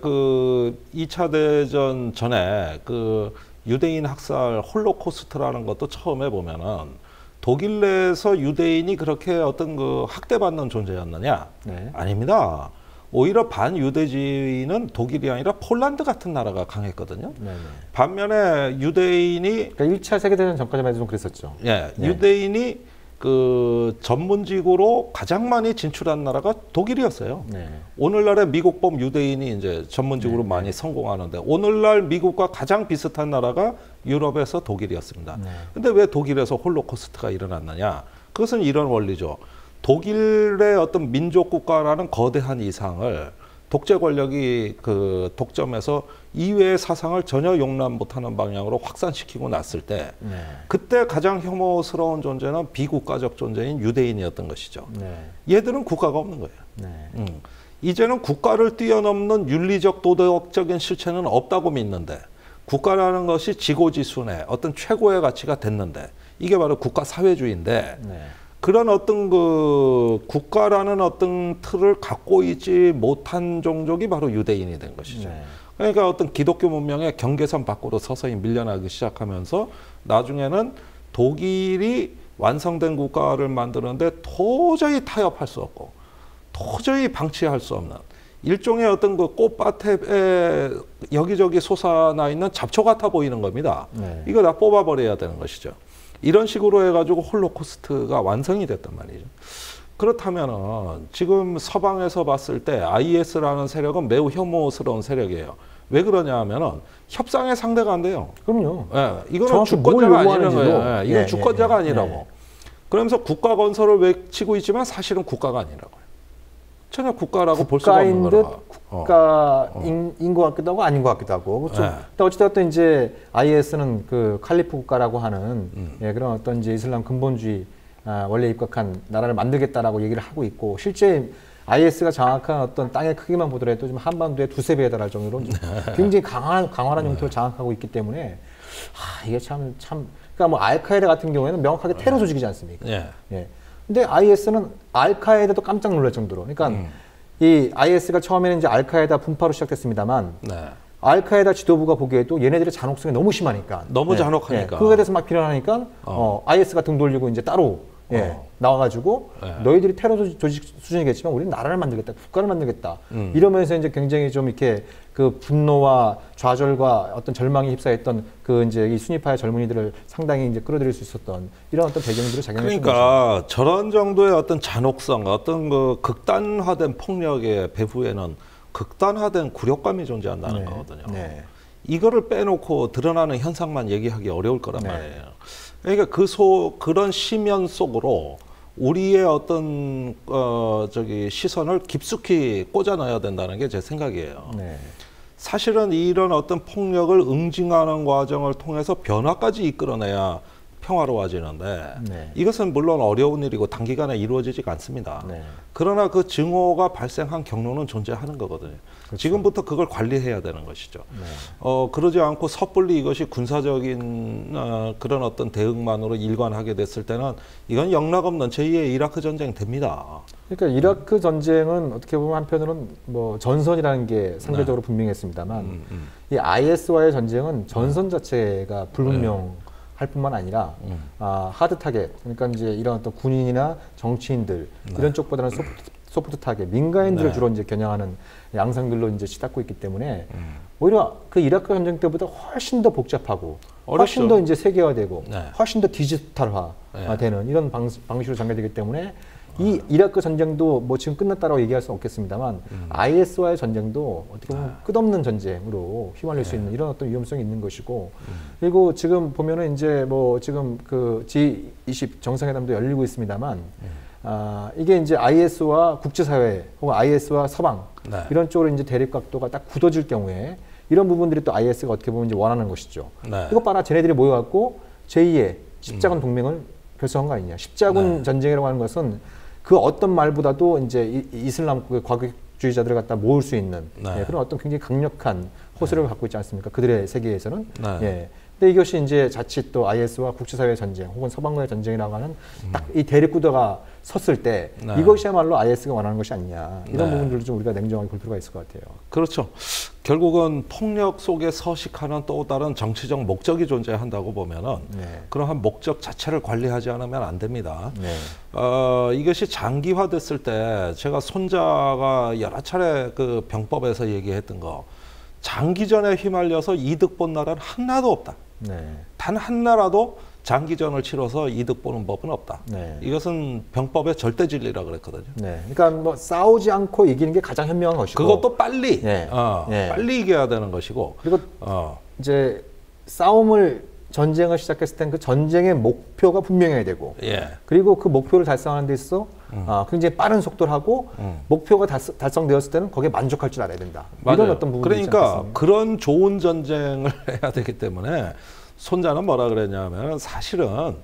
그 2차 대전 전에 그 유대인 학살 홀로코스트라는 것도 처음에 보면은 독일 내에서 유대인이 그렇게 어떤 그 학대받는 존재였느냐? 아닙니다. 오히려 반유대주의는 독일이 아니라 폴란드 같은 나라가 강했거든요. 반면에 유대인이 그러니까 1차 세계대전 전까지만 해도 좀 그랬었죠. 유대인이 그 전문직으로 가장 많이 진출한 나라가 독일이었어요. 오늘날의 미국법 유대인이 이제 전문직으로 많이 성공하는데 오늘날 미국과 가장 비슷한 나라가 유럽에서 독일이었습니다. 근데 왜 독일에서 홀로코스트가 일어났느냐? 그것은 이런 원리죠. 독일의 어떤 민족 국가라는 거대한 이상을 독재 권력이 그 독점해서 이외의 사상을 전혀 용납 못하는 방향으로 확산시키고 났을 때 그때 가장 혐오스러운 존재는 비국가적 존재인 유대인이었던 것이죠. 얘들은 국가가 없는 거예요. 이제는 국가를 뛰어넘는 윤리적 도덕적인 실체는 없다고 믿는데 국가라는 것이 지고지순의 어떤 최고의 가치가 됐는데 이게 바로 국가 사회주의인데 그런 어떤 그 국가라는 어떤 틀을 갖고 있지 못한 종족이 바로 유대인이 된 것이죠. 그러니까 어떤 기독교 문명의 경계선 밖으로 서서히 밀려나기 시작하면서 나중에는 독일이 완성된 국가를 만드는데 도저히 타협할 수 없고 도저히 방치할 수 없는 일종의 어떤 그 꽃밭에 여기저기 솟아나 있는 잡초 같아 보이는 겁니다. 이거 다 뽑아버려야 되는 것이죠. 이런 식으로 해가지고 홀로코스트가 완성이 됐단 말이죠. 그렇다면은 지금 서방에서 봤을 때 IS라는 세력은 매우 혐오스러운 세력이에요. 왜 그러냐 하면은 협상의 상대가 안 돼요. 그럼요. 이거는 주권자가 아니라는 거예요. 이건 주권자가 아니라고. 그러면서 국가 건설을 외치고 있지만 사실은 국가가 아니라고요. 전혀 국가라고 볼 수가 없는 거라. 국가인 것 같기도 하고 아닌 것 같기도 하고. 어찌됐든 이제 IS는 그 칼리프 국가라고 하는 그런 어떤 이제 이슬람 근본주의 원래 입각한 나라를 만들겠다라고 얘기를 하고 있고 실제 IS가 장악한 어떤 땅의 크기만 보더라도 지금 한반도의 2~3배에 달할 정도로 굉장히 강활한 영토를 장악하고 있기 때문에 이게 참 그러니까 뭐 알카에다 같은 경우에는 명확하게 테러 조직이지 않습니까? 근데 IS는 알카에다도 깜짝 놀랄 정도로. 그러니까 이 IS가 처음에는 이제 알카에다 분파로 시작됐습니다만 알카에다 지도부가 보기에도 얘네들의 잔혹성이 너무 심하니까. 너무 잔혹하니까. 그거에 대해서 막 비난하니까 IS가 등 돌리고 이제 따로 나와가지고 너희들이 테러 조직 수준이겠지만 우리는 나라를 만들겠다, 국가를 만들겠다. 이러면서 이제 굉장히 좀 이렇게 그 분노와 좌절과 어떤 절망에 휩싸였던 그 이제 이 순위파의 젊은이들을 상당히 이제 끌어들일 수 있었던 이런 어떤 배경들을 작용했던 거죠. 그러니까 저런 정도의 어떤 잔혹성, 어떤 그 극단화된 폭력의 배후에는 극단화된 굴욕감이 존재한다는 거거든요. 이거를 빼놓고 드러나는 현상만 얘기하기 어려울 거란 말이에요. 그러니까 그런 시면 속으로 우리의 어떤 시선을 깊숙이 꽂아 넣어야 된다는 게 제 생각이에요. 사실은 이런 어떤 폭력을 응징하는 과정을 통해서 변화까지 이끌어내야 평화로워지는데 네. 이것은 물론 어려운 일이고 단기간에 이루어지지가 않습니다. 네. 그러나 그 증오가 발생한 경로는 존재하는 거거든요. 그렇죠. 지금부터 그걸 관리해야 되는 것이죠. 네. 그러지 않고 섣불리 이것이 군사적인 그런 어떤 대응만으로 일관하게 됐을 때는 이건 영락없는 제2의 이라크 전쟁 됩니다. 그러니까 이라크 전쟁은 어떻게 보면 한편으로는 뭐 전선이라는 게 상대적으로 분명했습니다만 이 IS와의 전쟁은 전선 자체가 불분명할 뿐만 아니라 하드 타겟, 그러니까 이제 이런 어떤 군인이나 정치인들 이런 쪽보다는 소프트 타겟, 민간인들을 주로 이제 겨냥하는 양상들로 이제 치닫고 있기 때문에 오히려 그 이라크 전쟁 때보다 훨씬 더 복잡하고 훨씬 더 이제 세계화되고 훨씬 더 디지털화되는 이런 방식으로 전개되기 때문에 이 이라크 전쟁도 뭐 지금 끝났다라고 얘기할 수는 없겠습니다만 IS와의 전쟁도 어떻게 보면 끝없는 전쟁으로 휘말릴 수 있는 이런 어떤 위험성이 있는 것이고 그리고 지금 보면은 이제 뭐 지금 그 G20 정상회담도 열리고 있습니다만 이게 이제 IS와 국제사회 혹은 IS와 서방 이런 쪽으로 이제 대립각도가 딱 굳어질 경우에 이런 부분들이 또 IS가 어떻게 보면 이제 원하는 것이죠. 이것 봐라, 쟤네들이 모여갖고 제2의 십자군 동맹을 결성한 거 아니냐. 십자군 전쟁이라고 하는 것은 그 어떤 말보다도 이제 이슬람국의 과격주의자들을 갖다 모을 수 있는 그런 어떤 굉장히 강력한 호소를 갖고 있지 않습니까? 그들의 세계에서는. 근데 이것이 이제 자칫 또 IS와 국제사회의 전쟁 혹은 서방과의 전쟁이라고 하는 딱 이 대립구도가 섰을 때 이것이야말로 IS가 원하는 것이 아니냐. 이런 부분들도 좀 우리가 냉정하게 볼 필요가 있을 것 같아요. 그렇죠. 결국은 폭력 속에 서식하는 또 다른 정치적 목적이 존재한다고 보면은 그러한 목적 자체를 관리하지 않으면 안 됩니다. 이것이 장기화됐을 때 제가 손자가 여러 차례 그 병법에서 얘기했던 거 장기전에 휘말려서 이득 본 나라는 하나도 없다. 단 한 나라도 장기전을 치러서 이득 보는 법은 없다. 이것은 병법의 절대 진리라 그랬거든요. 그러니까 뭐 싸우지 않고 이기는 게 가장 현명한 것이고 그것도 빨리 빨리 이겨야 되는 것이고 그리고 이제 전쟁을 시작했을 땐 그 전쟁의 목표가 분명해야 되고 그리고 그 목표를 달성하는 데 있어 굉장히 빠른 속도를 하고 목표가 달성되었을 때는 거기에 만족할 줄 알아야 된다. 이런 어떤 부분이 있지 그러니까 않겠습니까? 그런 좋은 전쟁을 해야 되기 때문에 손자는 뭐라 그랬냐면 사실은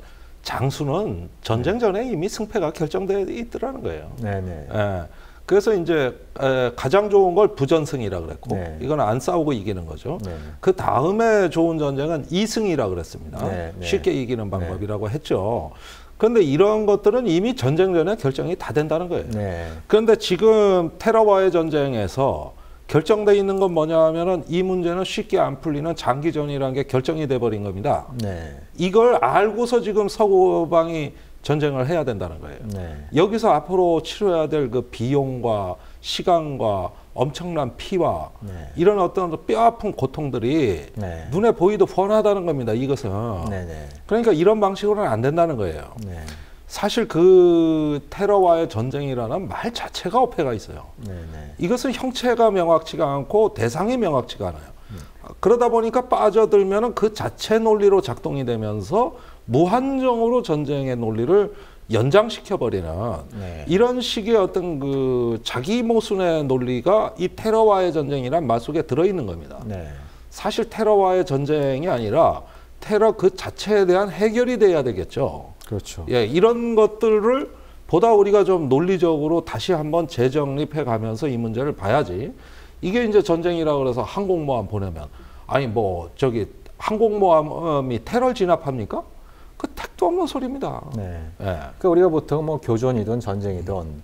장수는 전쟁 전에 이미 승패가 결정되어 있더라는 거예요. 그래서 이제 가장 좋은 걸 부전승이라 그랬고 이건 안 싸우고 이기는 거죠. 그 다음에 좋은 전쟁은 이승이라 그랬습니다. 쉽게 이기는 방법이라고 했죠. 그런데 이런 것들은 이미 전쟁 전에 결정이 다 된다는 거예요. 그런데 지금 테러와의 전쟁에서 결정돼 있는 건 뭐냐 하면은 이 문제는 쉽게 안 풀리는 장기전이라는 게 결정이 돼 버린 겁니다. 이걸 알고서 지금 서구방이 전쟁을 해야 된다는 거예요. 여기서 앞으로 치러야 될 그 비용과 시간과 엄청난 피와 이런 어떤 뼈아픈 고통들이 눈에 보이도 뻔하다는 겁니다. 이것은. 그러니까 이런 방식으로는 안 된다는 거예요. 사실 그 테러와의 전쟁이라는 말 자체가 어폐가 있어요. 이것은 형체가 명확치가 않고 대상이 명확치가 않아요. 그러다 보니까 빠져들면은 그 자체 논리로 작동이 되면서 무한정으로 전쟁의 논리를 연장시켜버리는 이런 식의 어떤 그 자기 모순의 논리가 이 테러와의 전쟁이란 말 속에 들어있는 겁니다. 사실 테러와의 전쟁이 아니라 테러 그 자체에 대한 해결이 돼야 되겠죠. 그렇죠. 이런 것들을 보다 우리가 좀 논리적으로 다시 한번 재정립해 가면서 이 문제를 봐야지. 이게 이제 전쟁이라 그래서 항공모함 보내면 아니 뭐 저기 항공모함이 테러를 진압합니까? 그 택도 없는 소리입니다. 그러니까 우리가 보통 뭐 교전이든 전쟁이든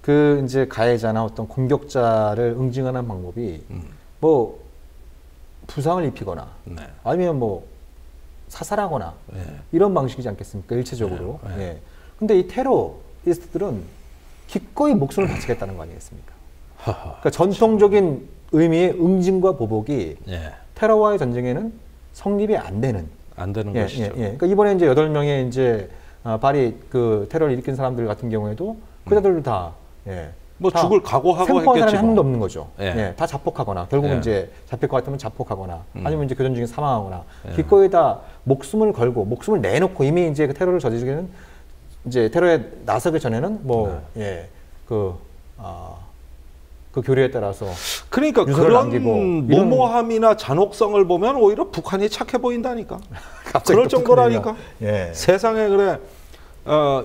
그 이제 가해자나 어떤 공격자를 응징하는 방법이 뭐 부상을 입히거나 아니면 뭐 사살하거나 이런 방식이지 않겠습니까? 일체적으로. 근데 이 테러리스트들은 기꺼이 목숨을 바치겠다는 거 아니겠습니까? 그러니까 전통적인 의미의 응징과 보복이 테러와의 전쟁에는 성립이 안 되는 것이죠. 그러니까 이번에 이제 8명의 이제 파리 그 테러를 일으킨 사람들 같은 경우에도 그자들도 다 뭐 죽을 각오하고 생포한 했겠지. 사람이 한 명도 없는 거죠. 예. 다 자폭하거나 결국은 이제 잡힐 것 같으면 자폭하거나 아니면 이제 교전 중에 사망하거나 기꺼이 다 목숨을 걸고 목숨을 내놓고 이미 이제 그 테러를 저지르기는 이제 테러에 나서기 전에는 뭐 그 교류에 따라서 그러니까 그런 모모함이나 잔혹성을 보면 오히려 북한이 착해 보인다니까. 그럴 정도라니까. 예. 세상에 그래.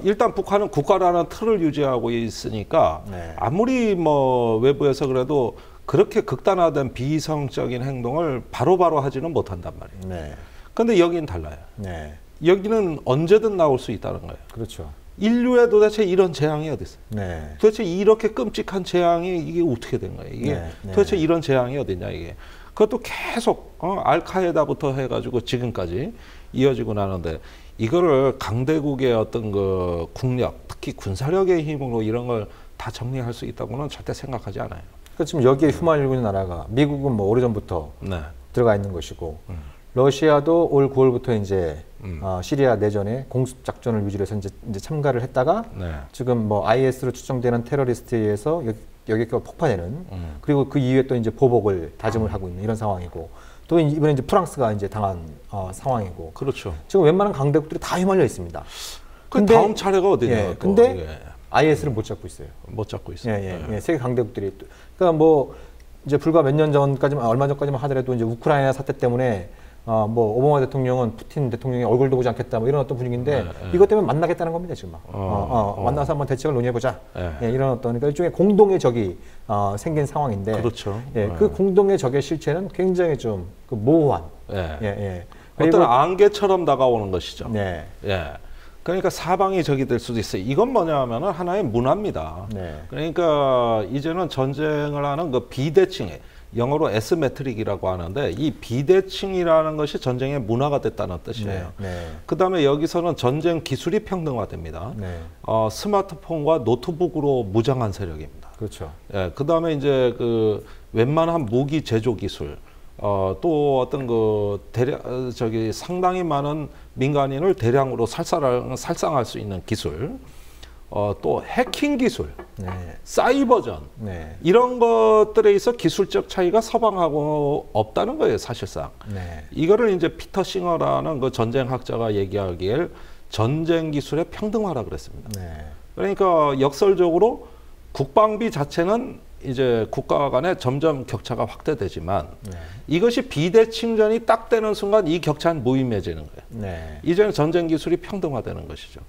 일단 북한은 국가라는 틀을 유지하고 있으니까 네. 아무리 뭐 외부에서 그래도 그렇게 극단화된 비이성적인 행동을 바로바로 하지는 못한단 말이에요. 네. 근데 여기는 달라요. 네. 여기는 언제든 나올 수 있다는 거예요. 그렇죠. 인류에 도대체 이런 재앙이 어디 있어요? 네. 도대체 이렇게 끔찍한 재앙이 이게 어떻게 된 거예요? 이게 네. 도대체 이런 재앙이 어디냐 이게. 그것도 계속 알카에다부터 해가지고 지금까지 이어지고 나는데 이거를 강대국의 어떤 그 국력, 특히 군사력의 힘으로 이런 걸 다 정리할 수 있다고는 절대 생각하지 않아요. 그러니까 지금 여기에 휘말리고 있는 나라가 미국은 뭐 오래전부터 네. 들어가 있는 것이고 러시아도 올 9월부터 이제 시리아 내전에 공습 작전을 위주로 해서 이제 참가를 했다가 네. 지금 뭐 IS로 추정되는 테러리스트에 의해서 여기가 폭파되는 그리고 그 이후에 또 이제 보복을 다짐을 하고 있는 이런 상황이고 또 이번에 이제 프랑스가 이제 당한 상황이고 그렇죠. 지금 웬만한 강대국들이 다 휘말려 있습니다. 그 다음 차례가 어디냐? 예, 근데 IS를 못 잡고 있어요. 못 잡고 있어요. 예. 세계 강대국들이 그러니까 뭐 이제 불과 몇 년 전까지만 얼마 전까지만 하더라도 이제 우크라이나 사태 때문에 뭐 오바마 대통령은 푸틴 대통령의 얼굴도 보지 않겠다 뭐 이런 어떤 분위기인데 이것 때문에 만나겠다는 겁니다 지금 만나서 한번 대책을 논의해 보자 이런 어떤 그러니까 일종의 공동의 적이 생긴 상황인데 그렇죠. 그 공동의 적의 실체는 굉장히 좀 그 모호한 어떤 안개처럼 다가오는 것이죠. 네. 예. 그러니까 사방이 적이 될 수도 있어요. 이건 뭐냐 하면은 하나의 문화입니다. 네. 그러니까 이제는 전쟁을 하는 그 비대칭에 영어로 에스메트릭이라고 하는데 이 비대칭이라는 것이 전쟁의 문화가 됐다는 뜻이에요. 그 다음에 여기서는 전쟁 기술이 평등화됩니다. 스마트폰과 노트북으로 무장한 세력입니다. 그렇죠. 예, 그 다음에 이제 그 웬만한 무기 제조 기술, 또 어떤 그 상당히 많은 민간인을 대량으로 살상할 수 있는 기술, 또 해킹 기술, 사이버전 이런 것들에 있어 기술적 차이가 서방하고 없다는 거예요, 사실상. 이거를 이제 피터 싱어라는 그 전쟁학자가 얘기하기에 전쟁 기술의 평등화라 그랬습니다. 그러니까 역설적으로 국방비 자체는 이제 국가 간에 점점 격차가 확대되지만 이것이 비대칭전이 딱 되는 순간 이 격차는 무의미해지는 거예요. 이제는 전쟁 기술이 평등화되는 것이죠.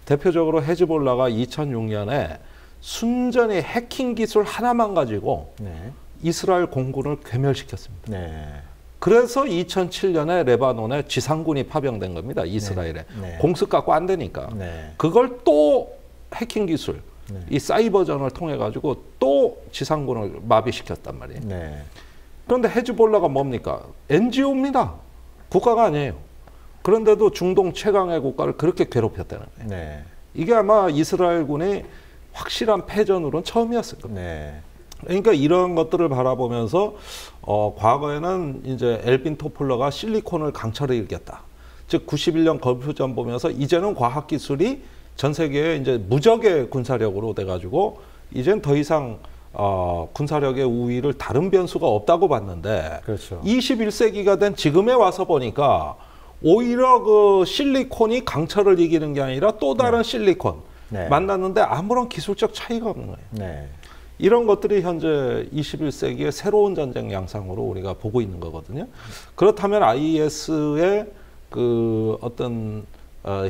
대표적으로 헤즈볼라가 2006년에 순전히 해킹 기술 하나만 가지고 이스라엘 공군을 괴멸시켰습니다. 그래서 2007년에 레바논에 지상군이 파병된 겁니다. 이스라엘에. 공습 갖고 안 되니까. 그걸 또 해킹 기술, 이 사이버전을 통해 가지고 또 지상군을 마비시켰단 말이에요. 그런데 헤즈볼라가 뭡니까? NGO입니다. 국가가 아니에요. 그런데도 중동 최강의 국가를 그렇게 괴롭혔다는 거예요. 이게 아마 이스라엘군의 확실한 패전으로는 처음이었을 겁니다. 그러니까 이런 것들을 바라보면서 과거에는 이제 엘빈 토플러가 실리콘을 강철에 일겼다. 즉 91년 걸프전 보면서 이제는 과학기술이 전 세계에 이제 무적의 군사력으로 돼가지고 이젠 더 이상 군사력의 우위를 다른 변수가 없다고 봤는데 21세기가 된 지금에 와서 보니까 오히려 그 실리콘이 강철을 이기는 게 아니라 또 다른 실리콘 만났는데 아무런 기술적 차이가 없는 거예요. 이런 것들이 현재 21세기의 새로운 전쟁 양상으로 우리가 보고 있는 거거든요. 그렇다면 IS의 그 어떤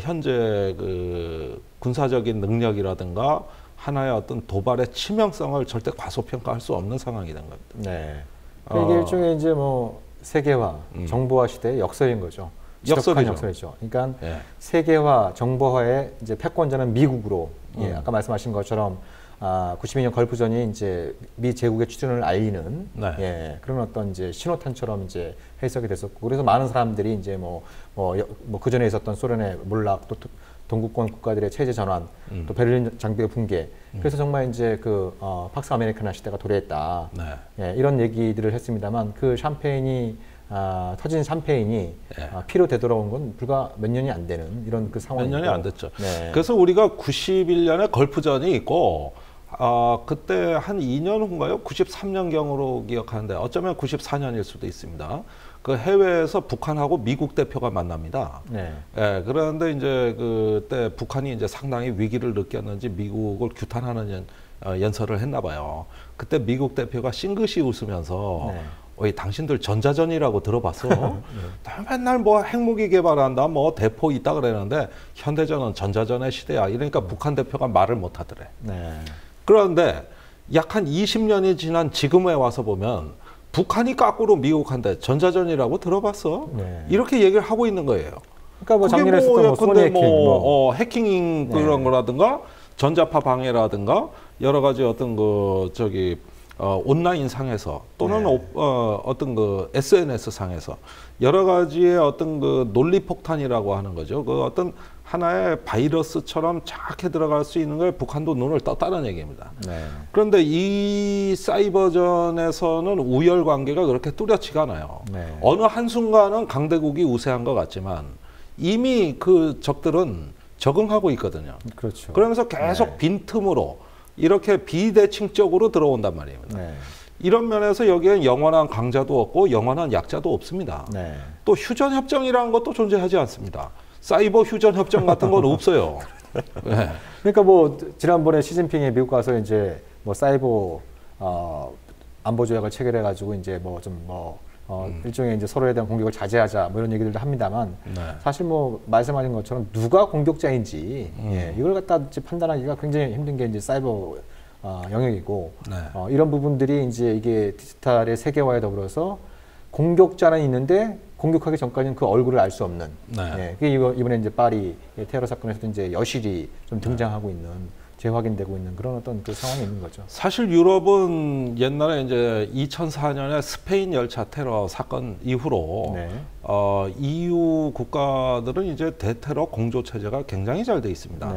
현재 그 군사적인 능력이라든가 하나의 어떤 도발의 치명성을 절대 과소평가할 수 없는 상황이 된 겁니다. 이게 일종의 이제 뭐 세계화, 정보화 시대의 역설인 거죠. 역설이죠. 그러니까 세계화, 정보화의 이제 패권자는 미국으로 아까 말씀하신 것처럼 92년 걸프전이 이제 미 제국의 출현을 알리는 그런 어떤 이제 신호탄처럼 이제 해석이 됐었고 그래서 많은 사람들이 이제 그 전에 있었던 소련의 몰락 또 동구권 국가들의 체제 전환 또 베를린 장벽의 붕괴 그래서 정말 이제 그 팍스 아메리카나 시대가 도래했다 이런 얘기들을 했습니다만 그 샴페인이 터진 샴페인이 피로 되돌아온 건 불과 몇 년이 안 되는 이런 그 상황이고 몇 년이 안 됐죠. 그래서 우리가 91년에 걸프전이 있고 그때 한 2년 후인가요? 93년경으로 기억하는데 어쩌면 94년일 수도 있습니다. 그 해외에서 북한하고 미국 대표가 만납니다. 그런데 이제 그때 북한이 이제 상당히 위기를 느꼈는지 미국을 규탄하는 연설을 했나 봐요. 그때 미국 대표가 싱긋이 웃으면서 당신들 전자전이라고 들어봤어? 맨날 뭐 핵무기 개발한다, 뭐 대포 있다 그러는데 현대전은 전자전의 시대야. 이러니까 북한 대표가 말을 못 하더래. 그런데 약 한 20년이 지난 지금에 와서 보면 북한이 거꾸로 미국한테 전자전이라고 들어봤어? 이렇게 얘기를 하고 있는 거예요. 그러니까 뭐 작년에 했었던 뭐 소니 해킹, 해킹 그런 거라든가 전자파 방해라든가 여러 가지 어떤 온라인 상에서 또는 어떤 SNS 상에서 여러 가지의 어떤 논리 폭탄이라고 하는 거죠. 어떤 하나의 바이러스처럼 정확히 들어갈 수 있는 걸 북한도 눈을 떴다는 얘기입니다. 그런데 이 사이버전에서는 우열 관계가 그렇게 뚜렷지가 않아요. 어느 한순간은 강대국이 우세한 것 같지만 이미 그 적들은 적응하고 있거든요. 그렇죠. 그러면서 계속 빈틈으로 이렇게 비대칭적으로 들어온단 말입니다. 이런 면에서 여기엔 영원한 강자도 없고 영원한 약자도 없습니다. 또 휴전협정이라는 것도 존재하지 않습니다. 사이버 휴전협정 같은 건 없어요. 그러니까 뭐 지난번에 시진핑이 미국 가서 이제 뭐 사이버 안보 조약을 체결해가지고 이제 일종의 이제 서로에 대한 공격을 자제하자 뭐 이런 얘기들도 합니다만 사실 뭐 말씀하신 것처럼 누가 공격자인지 이걸 갖다 판단하기가 굉장히 힘든 게 이제 사이버 영역이고 이런 부분들이 이제 이게 디지털의 세계화에 더불어서 공격자는 있는데 공격하기 전까지는 그 얼굴을 알 수 없는. 그게 이번에 이제 파리 테러 사건에서도 이제 여실히 좀 등장하고 있는. 재확인되고 있는 그런 어떤 그 상황이 있는 거죠. 사실 유럽은 옛날에 이제 2004년에 스페인 열차 테러 사건 이후로 EU 국가들은 이제 대테러 공조 체제가 굉장히 잘 돼 있습니다.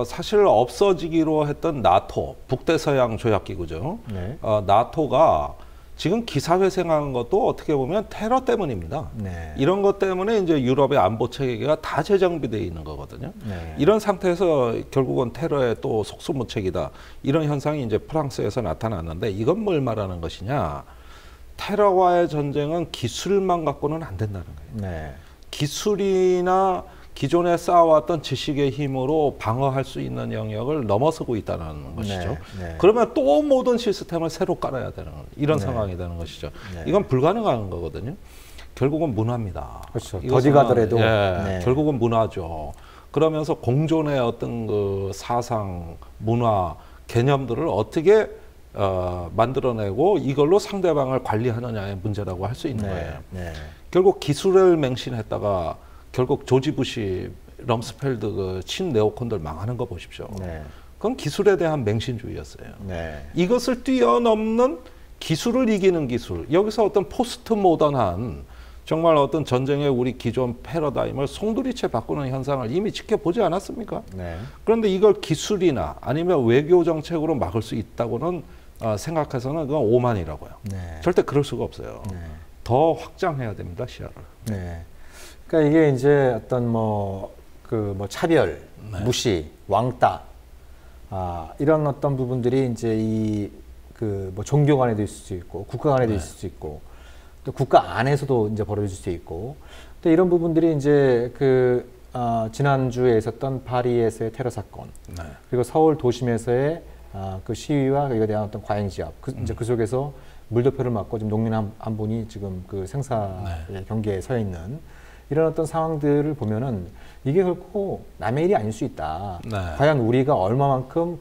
사실 없어지기로 했던 나토, 북대서양 조약기구죠. 나토가 지금 기사회생한 것도 어떻게 보면 테러 때문입니다. 이런 것 때문에 이제 유럽의 안보 체계가 다 재정비되어 있는 거거든요. 이런 상태에서 결국은 테러의 또 속수무책이다. 이런 현상이 이제 프랑스에서 나타났는데 이건 뭘 말하는 것이냐? 테러와의 전쟁은 기술만 갖고는 안 된다는 거예요. 기술이나 기존에 쌓아왔던 지식의 힘으로 방어할 수 있는 영역을 넘어서고 있다는 것이죠. 그러면 또 모든 시스템을 새로 깔아야 되는 이런 상황이 되는 것이죠. 이건 불가능한 거거든요. 결국은 문화입니다. 그렇죠. 더디 가더라도 결국은 문화죠. 그러면서 공존의 어떤 그 사상, 문화, 개념들을 어떻게 만들어내고 이걸로 상대방을 관리하느냐의 문제라고 할 수 있는 거예요. 결국 기술을 맹신했다가 결국 조지 부시, 럼스펠드 그 친네오콘들 망하는 거 보십시오. 그건 기술에 대한 맹신주의였어요. 이것을 뛰어넘는 기술을 이기는 기술. 여기서 어떤 포스트 모던한 정말 어떤 전쟁의 우리 기존 패러다임을 송두리째 바꾸는 현상을 이미 지켜보지 않았습니까? 그런데 이걸 기술이나 아니면 외교 정책으로 막을 수 있다고는 생각해서는 그건 오만이라고요. 절대 그럴 수가 없어요. 더 확장해야 됩니다, 시야를. 그러니까 이게 이제 어떤 차별, 무시, 왕따, 이런 어떤 부분들이 이제 종교 간에도 있을 수 있고, 국가 간에도 있을 수 있고, 또 국가 안에서도 이제 벌어질 수 있고, 또 이런 부분들이 이제 지난주에 있었던 파리에서의 테러 사건, 그리고 서울 도심에서의 그 시위와 이거에 대한 어떤 과잉 지압, 이제 그 속에서 물대포를 맞고 지금 농민 한 분이 지금 그 생사의 경계에 서 있는 이런 어떤 상황들을 보면은 이게 결코 남의 일이 아닐 수 있다. 과연 우리가 얼마만큼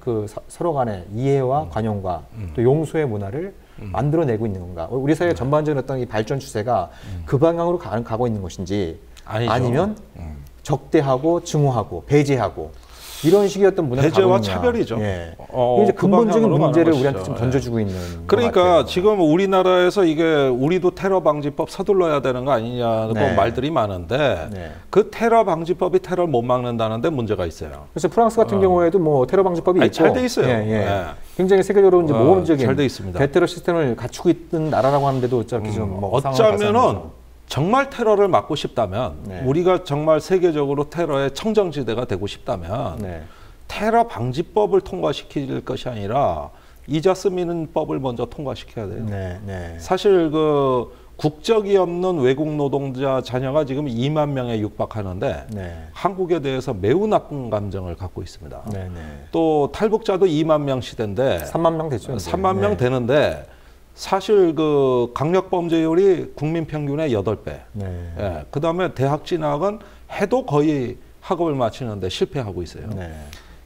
서로 간의 이해와 관용과 또 용서의 문화를 만들어내고 있는 건가? 우리 사회 전반적인 어떤 이 발전 추세가 그 방향으로 가고 있는 것인지 아니면 적대하고 증오하고 배제하고 이런 식의 어떤 문화 배제와 차별이죠. 이제 근본적인 문제를 우리한테 좀 던져주고 있는. 그러니까 지금 우리나라에서 이게 우리도 테러 방지법 서둘러야 되는 거 아니냐고 말들이 많은데 그 테러 방지법이 테러를 못 막는다는데 문제가 있어요. 그래서 프랑스 같은 경우에도 뭐 테러 방지법이 있고 잘 돼 있어요. 굉장히 세계적으로 이제 모범적인 잘 돼 있습니다. 대테러 시스템을 갖추고 있는 나라라고 하는데도 저렇게 좀 어쩌면은 정말 테러를 막고 싶다면 우리가 정말 세계적으로 테러의 청정지대가 되고 싶다면 테러 방지법을 통과시킬 것이 아니라 이자스민법을 먼저 통과시켜야 돼요. 사실 국적이 없는 외국 노동자 자녀가 지금 2만 명에 육박하는데 한국에 대해서 매우 나쁜 감정을 갖고 있습니다. 또 탈북자도 2만 명 시대인데 3만 명 됐죠. 3만 명 되는데 사실 그 강력 범죄율이 국민 평균의 8배. 네. 예, 그다음에 대학 진학은 해도 거의 학업을 마치는데 실패하고 있어요. 네.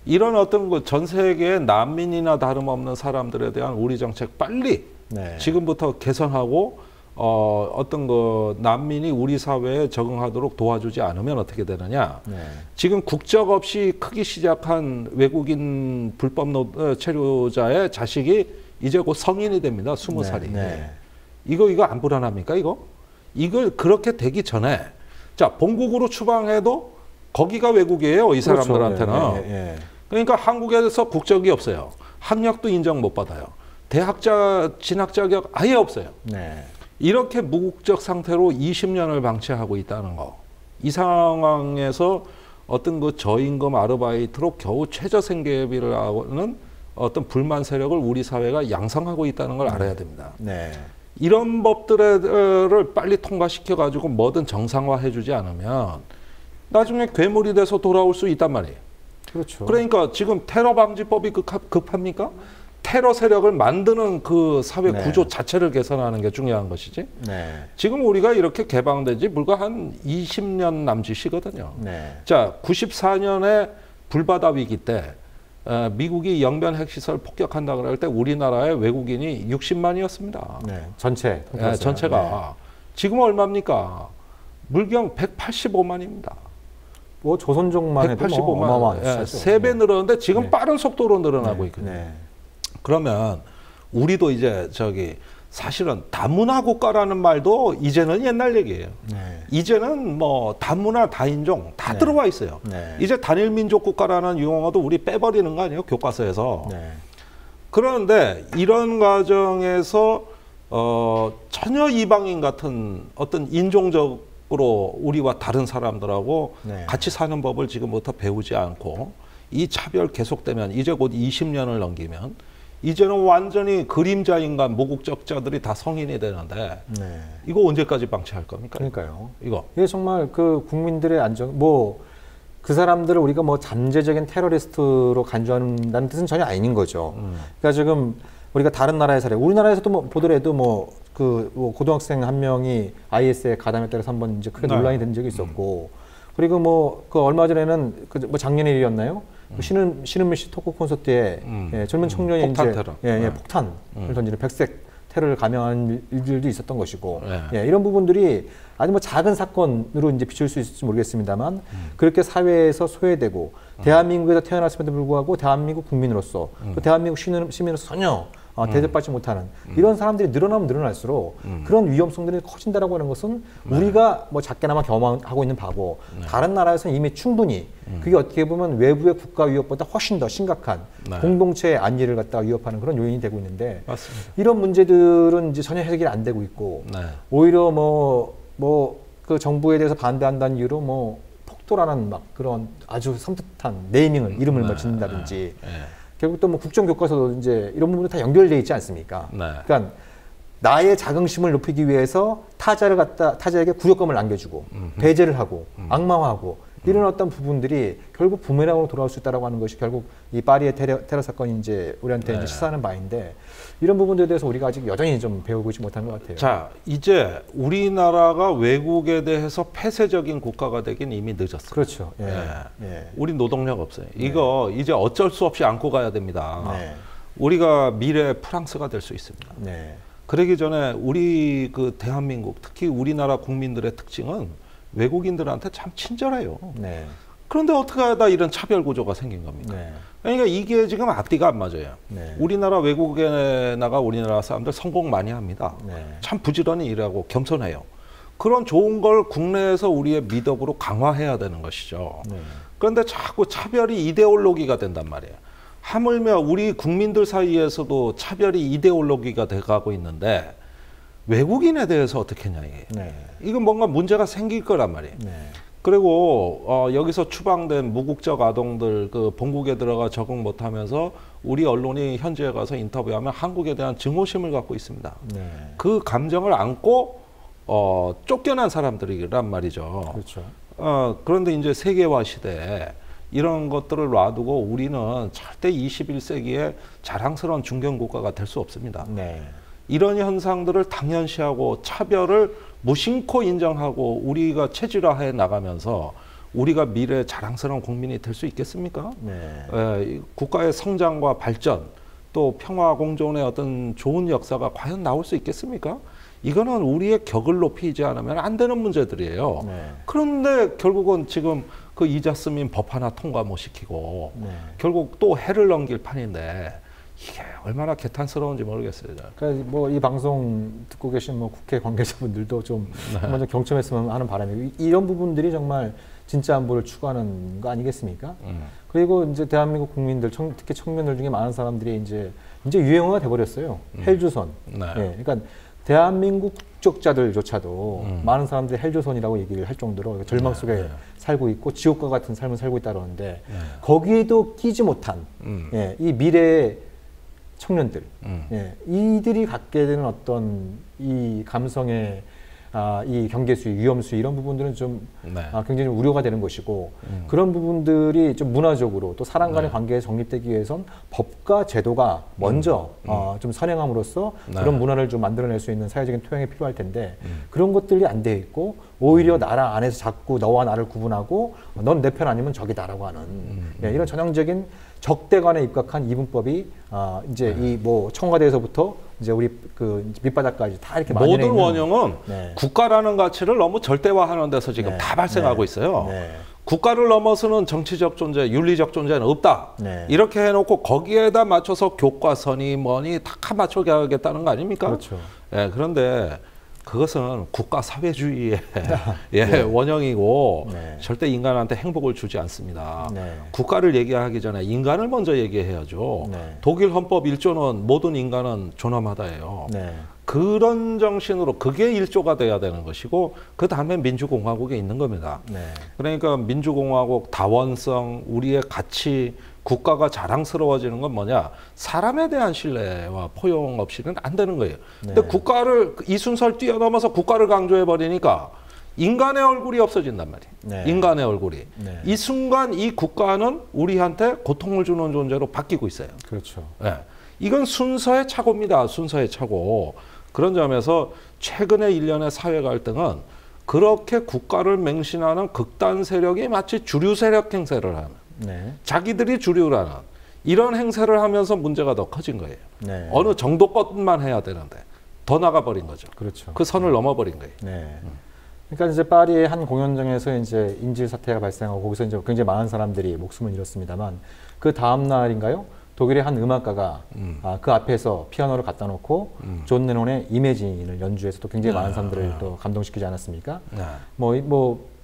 이런 어떤 그 전 세계의 난민이나 다름없는 사람들에 대한 우리 정책 빨리 네. 지금부터 개선하고 어떤 그 난민이 우리 사회에 적응하도록 도와주지 않으면 어떻게 되느냐. 네. 지금 지금 국적 없이 크기 시작한 외국인 불법 체류자의 자식이 이제 곧 성인이 됩니다. 20살이. 네. 네. 이거 안 불안합니까, 이거? 이걸 그렇게 되기 전에 자, 본국으로 추방해도 거기가 외국이에요, 이 그렇죠. 사람들한테는. 예, 예, 예. 그러니까 한국에서 국적이 없어요. 학력도 인정 못 받아요. 대학자 진학 자격 아예 없어요. 네. 이렇게 무국적 상태로 20년을 방치하고 있다는 거. 이 상황에서 어떤 그 저임금 아르바이트로 겨우 최저 생계비를 하고는 어떤 불만 세력을 우리 사회가 양성하고 있다는 걸 알아야 됩니다. 네. 이런 법들을 빨리 통과시켜 가지고 뭐든 정상화해 주지 않으면 나중에 괴물이 돼서 돌아올 수 있단 말이에요. 그렇죠. 그러니까 지금 테러 방지법이 급합니까? 테러 세력을 만드는 그 사회 네. 구조 자체를 개선하는 게 중요한 것이지. 네. 지금 우리가 이렇게 개방된 지 불과 한 20년 남짓이거든요. 네. 자, 94년에 불바다 위기 때 미국이 영변 핵시설 폭격한다 그럴 때 우리나라의 외국인이 60만이었습니다. 네. 전체. 전체가. 네. 지금 얼마입니까? 물경 185만입니다. 뭐 조선족만 해도 뭐 어마어마한 세 배 늘었는데 지금 네. 빠른 속도로 늘어나고 네. 있거든요. 네. 그러면 우리도 이제 사실은 다문화 국가라는 말도 이제는 옛날 얘기예요. 네. 이제는 뭐 다문화 다인종 다 네. 들어와 있어요. 네. 이제 단일 민족 국가라는 용어도 우리 빼버리는 거 아니에요? 교과서에서. 네. 그런데 이런 과정에서 전혀 이방인 같은 어떤 인종적으로 우리와 다른 사람들하고 네. 같이 사는 법을 지금부터 배우지 않고 이 차별 계속되면 이제 곧 20년을 넘기면 이제는 완전히 그림자 인간 무국적자들이 다 성인이 되는데 네. 이거 언제까지 방치할 겁니까? 그러니까요. 이거. 이게 정말 그 국민들의 안정, 뭐 그 사람들을 우리가 뭐 잠재적인 테러리스트로 간주한다는 뜻은 전혀 아닌 거죠. 그러니까 지금 우리가 다른 나라의 사례, 우리나라에서도 뭐 보더라도 뭐 그 고등학생 한 명이 IS에 가담에 따라서 한번 이제 크게 논란이 된 적이 있었고, 그리고 뭐 그 얼마 전에는 그 뭐 작년 일이었나요? 신은미 씨 토크 콘서트에 예, 젊은 청년이 폭탄 이제 테러. 예, 폭탄을 던지는 백색 테러를 감행하는 일들도 있었던 것이고, 네. 예, 이런 부분들이 아주 뭐 작은 사건으로 이제 비출 수 있을지 모르겠습니다만 그렇게 사회에서 소외되고 대한민국에서 태어났음에도 불구하고 대한민국 국민으로서 또 대한민국 시민으로서 전혀 대접받지 못하는 이런 사람들이 늘어나면 늘어날수록 그런 위험성들이 커진다라고 하는 것은 우리가 뭐 작게나마 경험하고 있는 바고 다른 나라에서는 이미 충분히 그게 어떻게 보면 외부의 국가 위협보다 훨씬 더 심각한 공동체의 안위를 갖다가 위협하는 그런 요인이 되고 있는데 맞습니다. 이런 문제들은 이제 전혀 해결이 안 되고 있고 오히려 그 정부에 대해서 반대한다는 이유로 뭐 폭도라는 막 그런 아주 섬뜩한 네이밍을 이름을 뭐 짓는다든지 결국 또 뭐 국정교과서도 이제 이런 부분이 다 연결돼 있지 않습니까? 그러니까 나의 자긍심을 높이기 위해서 타자에게 굴욕감을 남겨주고 배제를 하고 악마화하고 이런 어떤 부분들이 결국 부메랑으로 돌아올 수 있다라고 하는 것이 결국 이 파리의 테러 사건이 이제 우리한테 이제 시사하는 바인데 이런 부분들에 대해서 우리가 아직 여전히 좀 배우지 못한 것 같아요. 자, 이제 우리나라가 외국에 대해서 폐쇄적인 국가가 되긴 이미 늦었어요. 그렇죠. 예. 우리 노동력 없어요. 이거 이제 어쩔 수 없이 안고 가야 됩니다. 네. 우리가 미래 프랑스가 될 수 있습니다. 네. 그러기 전에 우리 그 대한민국, 특히 우리나라 국민들의 특징은 외국인들한테 참 친절해요. 네. 그런데 어떻게 하다 이런 차별 구조가 생긴 겁니까? 네. 그러니까 이게 지금 앞뒤가 안 맞아요. 네. 우리나라 외국에 나가 우리나라 사람들 성공 많이 합니다. 네. 참 부지런히 일하고 겸손해요. 그런 좋은 걸 국내에서 우리의 미덕으로 강화해야 되는 것이죠. 네. 그런데 자꾸 차별이 이데올로기가 된단 말이에요. 하물며 우리 국민들 사이에서도 차별이 이데올로기가 돼가고 있는데 외국인에 대해서 어떻게 했냐 이게. 네. 이건 뭔가 문제가 생길 거란 말이에요. 네. 그리고 여기서 추방된 무국적 아동들 그 본국에 들어가 적응 못하면서 우리 언론이 현지에 가서 인터뷰하면 한국에 대한 증오심을 갖고 있습니다. 네. 그 감정을 안고 쫓겨난 사람들이란 말이죠. 그렇죠. 그런데 이제 세계화 시대에 이런 것들을 놔두고 우리는 절대 21세기에 자랑스러운 중견 국가가 될 수 없습니다. 네. 이런 현상들을 당연시하고 차별을 무심코 인정하고 우리가 체질화해 나가면서 우리가 미래 자랑스러운 국민이 될 수 있겠습니까? 네. 국가의 성장과 발전 또 평화 공존의 어떤 좋은 역사가 과연 나올 수 있겠습니까? 이거는 우리의 격을 높이지 않으면 안 되는 문제들이에요. 네. 그런데 결국은 지금 그 이자스민 법 하나 통과 못 시키고 네. 결국 또 해를 넘길 판인데 이게 얼마나 개탄스러운지 모르겠어요. 그러니까 뭐 이 방송 듣고 계신 뭐 국회 관계자분들도 좀 한번 좀 경청했으면 하는 바람이고 이런 부분들이 정말 진짜 안보를 추구하는 거 아니겠습니까? 그리고 이제 대한민국 국민들, 특히 청년들 중에 많은 사람들이 이제 유행어가 돼버렸어요. 헬조선. 네. 예, 그러니까 대한민국 국적자들조차도 많은 사람들이 헬조선이라고 얘기를 할 정도로 절망 속에 네. 살고 있고 지옥과 같은 삶을 살고 있다 그러는데 네. 거기에도 끼지 못한 예, 이 미래의 청년들, 예, 이들이 갖게 되는 어떤 이 감성의 이 경계수위, 위험수위 이런 부분들은 좀 네. 굉장히 우려가 되는 것이고 그런 부분들이 좀 문화적으로 또 사람 간의 네. 관계에 정립되기 위해선 법과 제도가 먼저 좀 선행함으로써 네. 그런 문화를 좀 만들어낼 수 있는 사회적인 토양이 필요할 텐데 그런 것들이 안 돼 있고 오히려 나라 안에서 자꾸 너와 나를 구분하고 넌 내 편 아니면 적이다라고 하는 예, 이런 전형적인 적대관에 입각한 이분법이 이제 이 뭐 청와대에서부터 이제 우리 그 밑바닥까지 다 이렇게 모든 원형은 네. 국가라는 가치를 너무 절대화하는 데서 지금 네. 다 발생하고 네. 있어요. 네. 국가를 넘어서는 정치적 존재, 윤리적 존재는 없다. 네. 이렇게 해놓고 거기에다 맞춰서 교과서니 뭐니 다 맞춰게 하겠다는 거 아닙니까? 그렇죠. 예, 그런데 그것은 국가 사회주의의 예, 네. 원형이고 네. 절대 인간한테 행복을 주지 않습니다. 네. 국가를 얘기하기 전에 인간을 먼저 얘기해야죠. 네. 독일 헌법 1조는 모든 인간은 존엄하다예요. 네. 그런 정신으로 그게 1조가 돼야 되는 것이고 그 다음에 민주공화국에 있는 겁니다. 네. 그러니까 민주공화국, 다원성, 우리의 가치, 국가가 자랑스러워지는 건 뭐냐? 사람에 대한 신뢰와 포용 없이는 안 되는 거예요. 네. 근데 국가를 이 순서를 뛰어넘어서 국가를 강조해 버리니까 인간의 얼굴이 없어진단 말이에요. 네. 인간의 얼굴이. 네. 이 순간 이 국가는 우리한테 고통을 주는 존재로 바뀌고 있어요. 그렇죠. 네. 이건 순서의 착오입니다. 순서의 착오. 그런 점에서 최근의 일련의 사회 갈등은 그렇게 국가를 맹신하는 극단 세력이 마치 주류 세력 행세를 하는 네. 자기들이 주류라는 이런 행세를 하면서 문제가 더 커진 거예요. 네. 어느 정도 것만 해야 되는데 더 나가버린 거죠. 그렇죠. 그 선을 넘어버린 거예요. 네. 그러니까 이제 파리의 한 공연장에서 이제 인질 사태가 발생하고 거기서 이제 굉장히 많은 사람들이 목숨을 잃었습니다만 그 다음 날인가요? 독일의 한 음악가가 그 앞에서 피아노를 갖다 놓고 존 레논의 이매진을 연주해서 또 굉장히 많은 사람들을 또 감동시키지 않았습니까?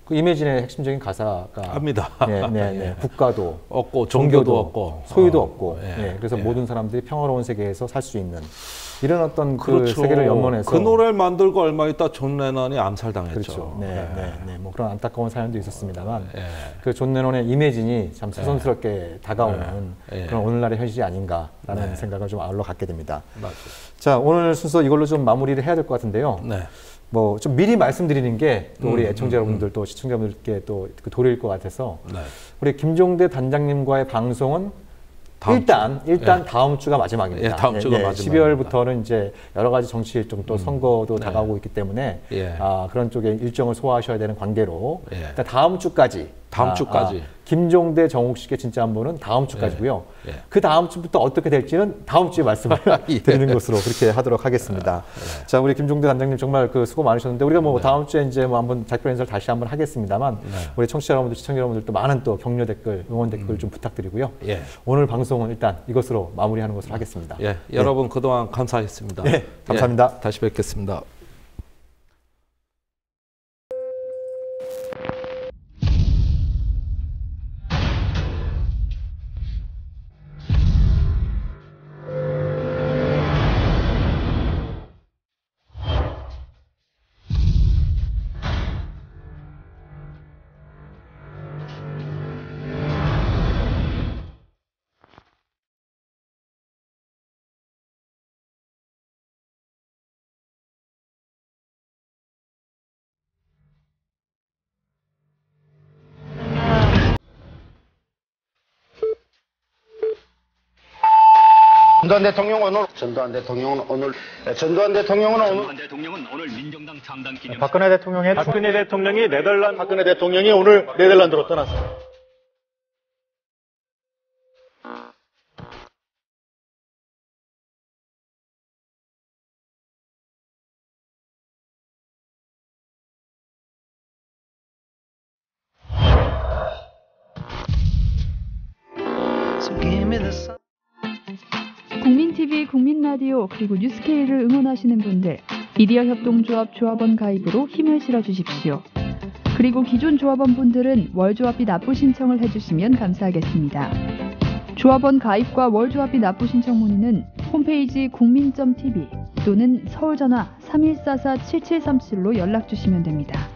그 이매진의 핵심적인 가사가 압니다. 네, 네, 네. 국가도 없고 종교도 없고 소유도 없고 그래서 모든 사람들이 평화로운 세계에서 살 수 있는 이런 어떤 그렇죠. 그 세계를 연원해서 그 노래를 만들고 얼마 있다 존 레논이 암살당했죠. 그렇죠. 뭐 그런 안타까운 사연도 있었습니다만 그 존 레논의 이매진이 참 서슴스럽게 다가오는 그런 오늘날의 현실이 아닌가라는 생각을 좀 아울러 갖게 됩니다. 맞아요. 자, 오늘 순서 이걸로 좀 마무리를 해야 될 것 같은데요. 뭐 좀 미리 말씀드리는 게 또 우리 애청자 여러분들 또 시청자분들께 또 그 도리일 것 같아서 우리 김종대 단장님과의 방송은 일단 다음 주가 마지막입니다. 예, 다음 주가 마지막. 12월부터는 이제 여러 가지 정치 일정 또 선거도 다가오고 있기 때문에 그런 쪽에 일정을 소화하셔야 되는 관계로 일단 다음 주까지 김종대 정옥식의 진짜 안보는 다음 주까지고요. 그 다음 주부터 어떻게 될지는 다음 주에 말씀을 드리는 것으로 그렇게 하도록 하겠습니다. 자, 우리 김종대 단장님 정말 그 수고 많으셨는데 우리가 뭐 다음 주에 이제 뭐 한번 작별 인사를 다시 한번 하겠습니다만 우리 청취자 여러분들, 시청자 여러분들 또 많은 또 격려 댓글, 응원 댓글 좀 부탁드리고요. 오늘 방송은 일단 이것으로 마무리하는 것으로 하겠습니다. 여러분 그동안 감사했습니다. 감사합니다. 다시 뵙겠습니다. 전두환 대통령은 오늘 민정당 창당 기념. 박근혜 대통령이 오늘 네덜란드로 떠났습니다. 국민TV, 국민라디오 그리고 뉴스케이를 응원하시는 분들 미디어 협동조합 조합원 가입으로 힘을 실어주십시오. 그리고 기존 조합원 분들은 월조합비 납부 신청을 해주시면 감사하겠습니다. 조합원 가입과 월조합비 납부 신청 문의는 홈페이지 국민.tv 또는 서울전화 3144-7737로 연락주시면 됩니다.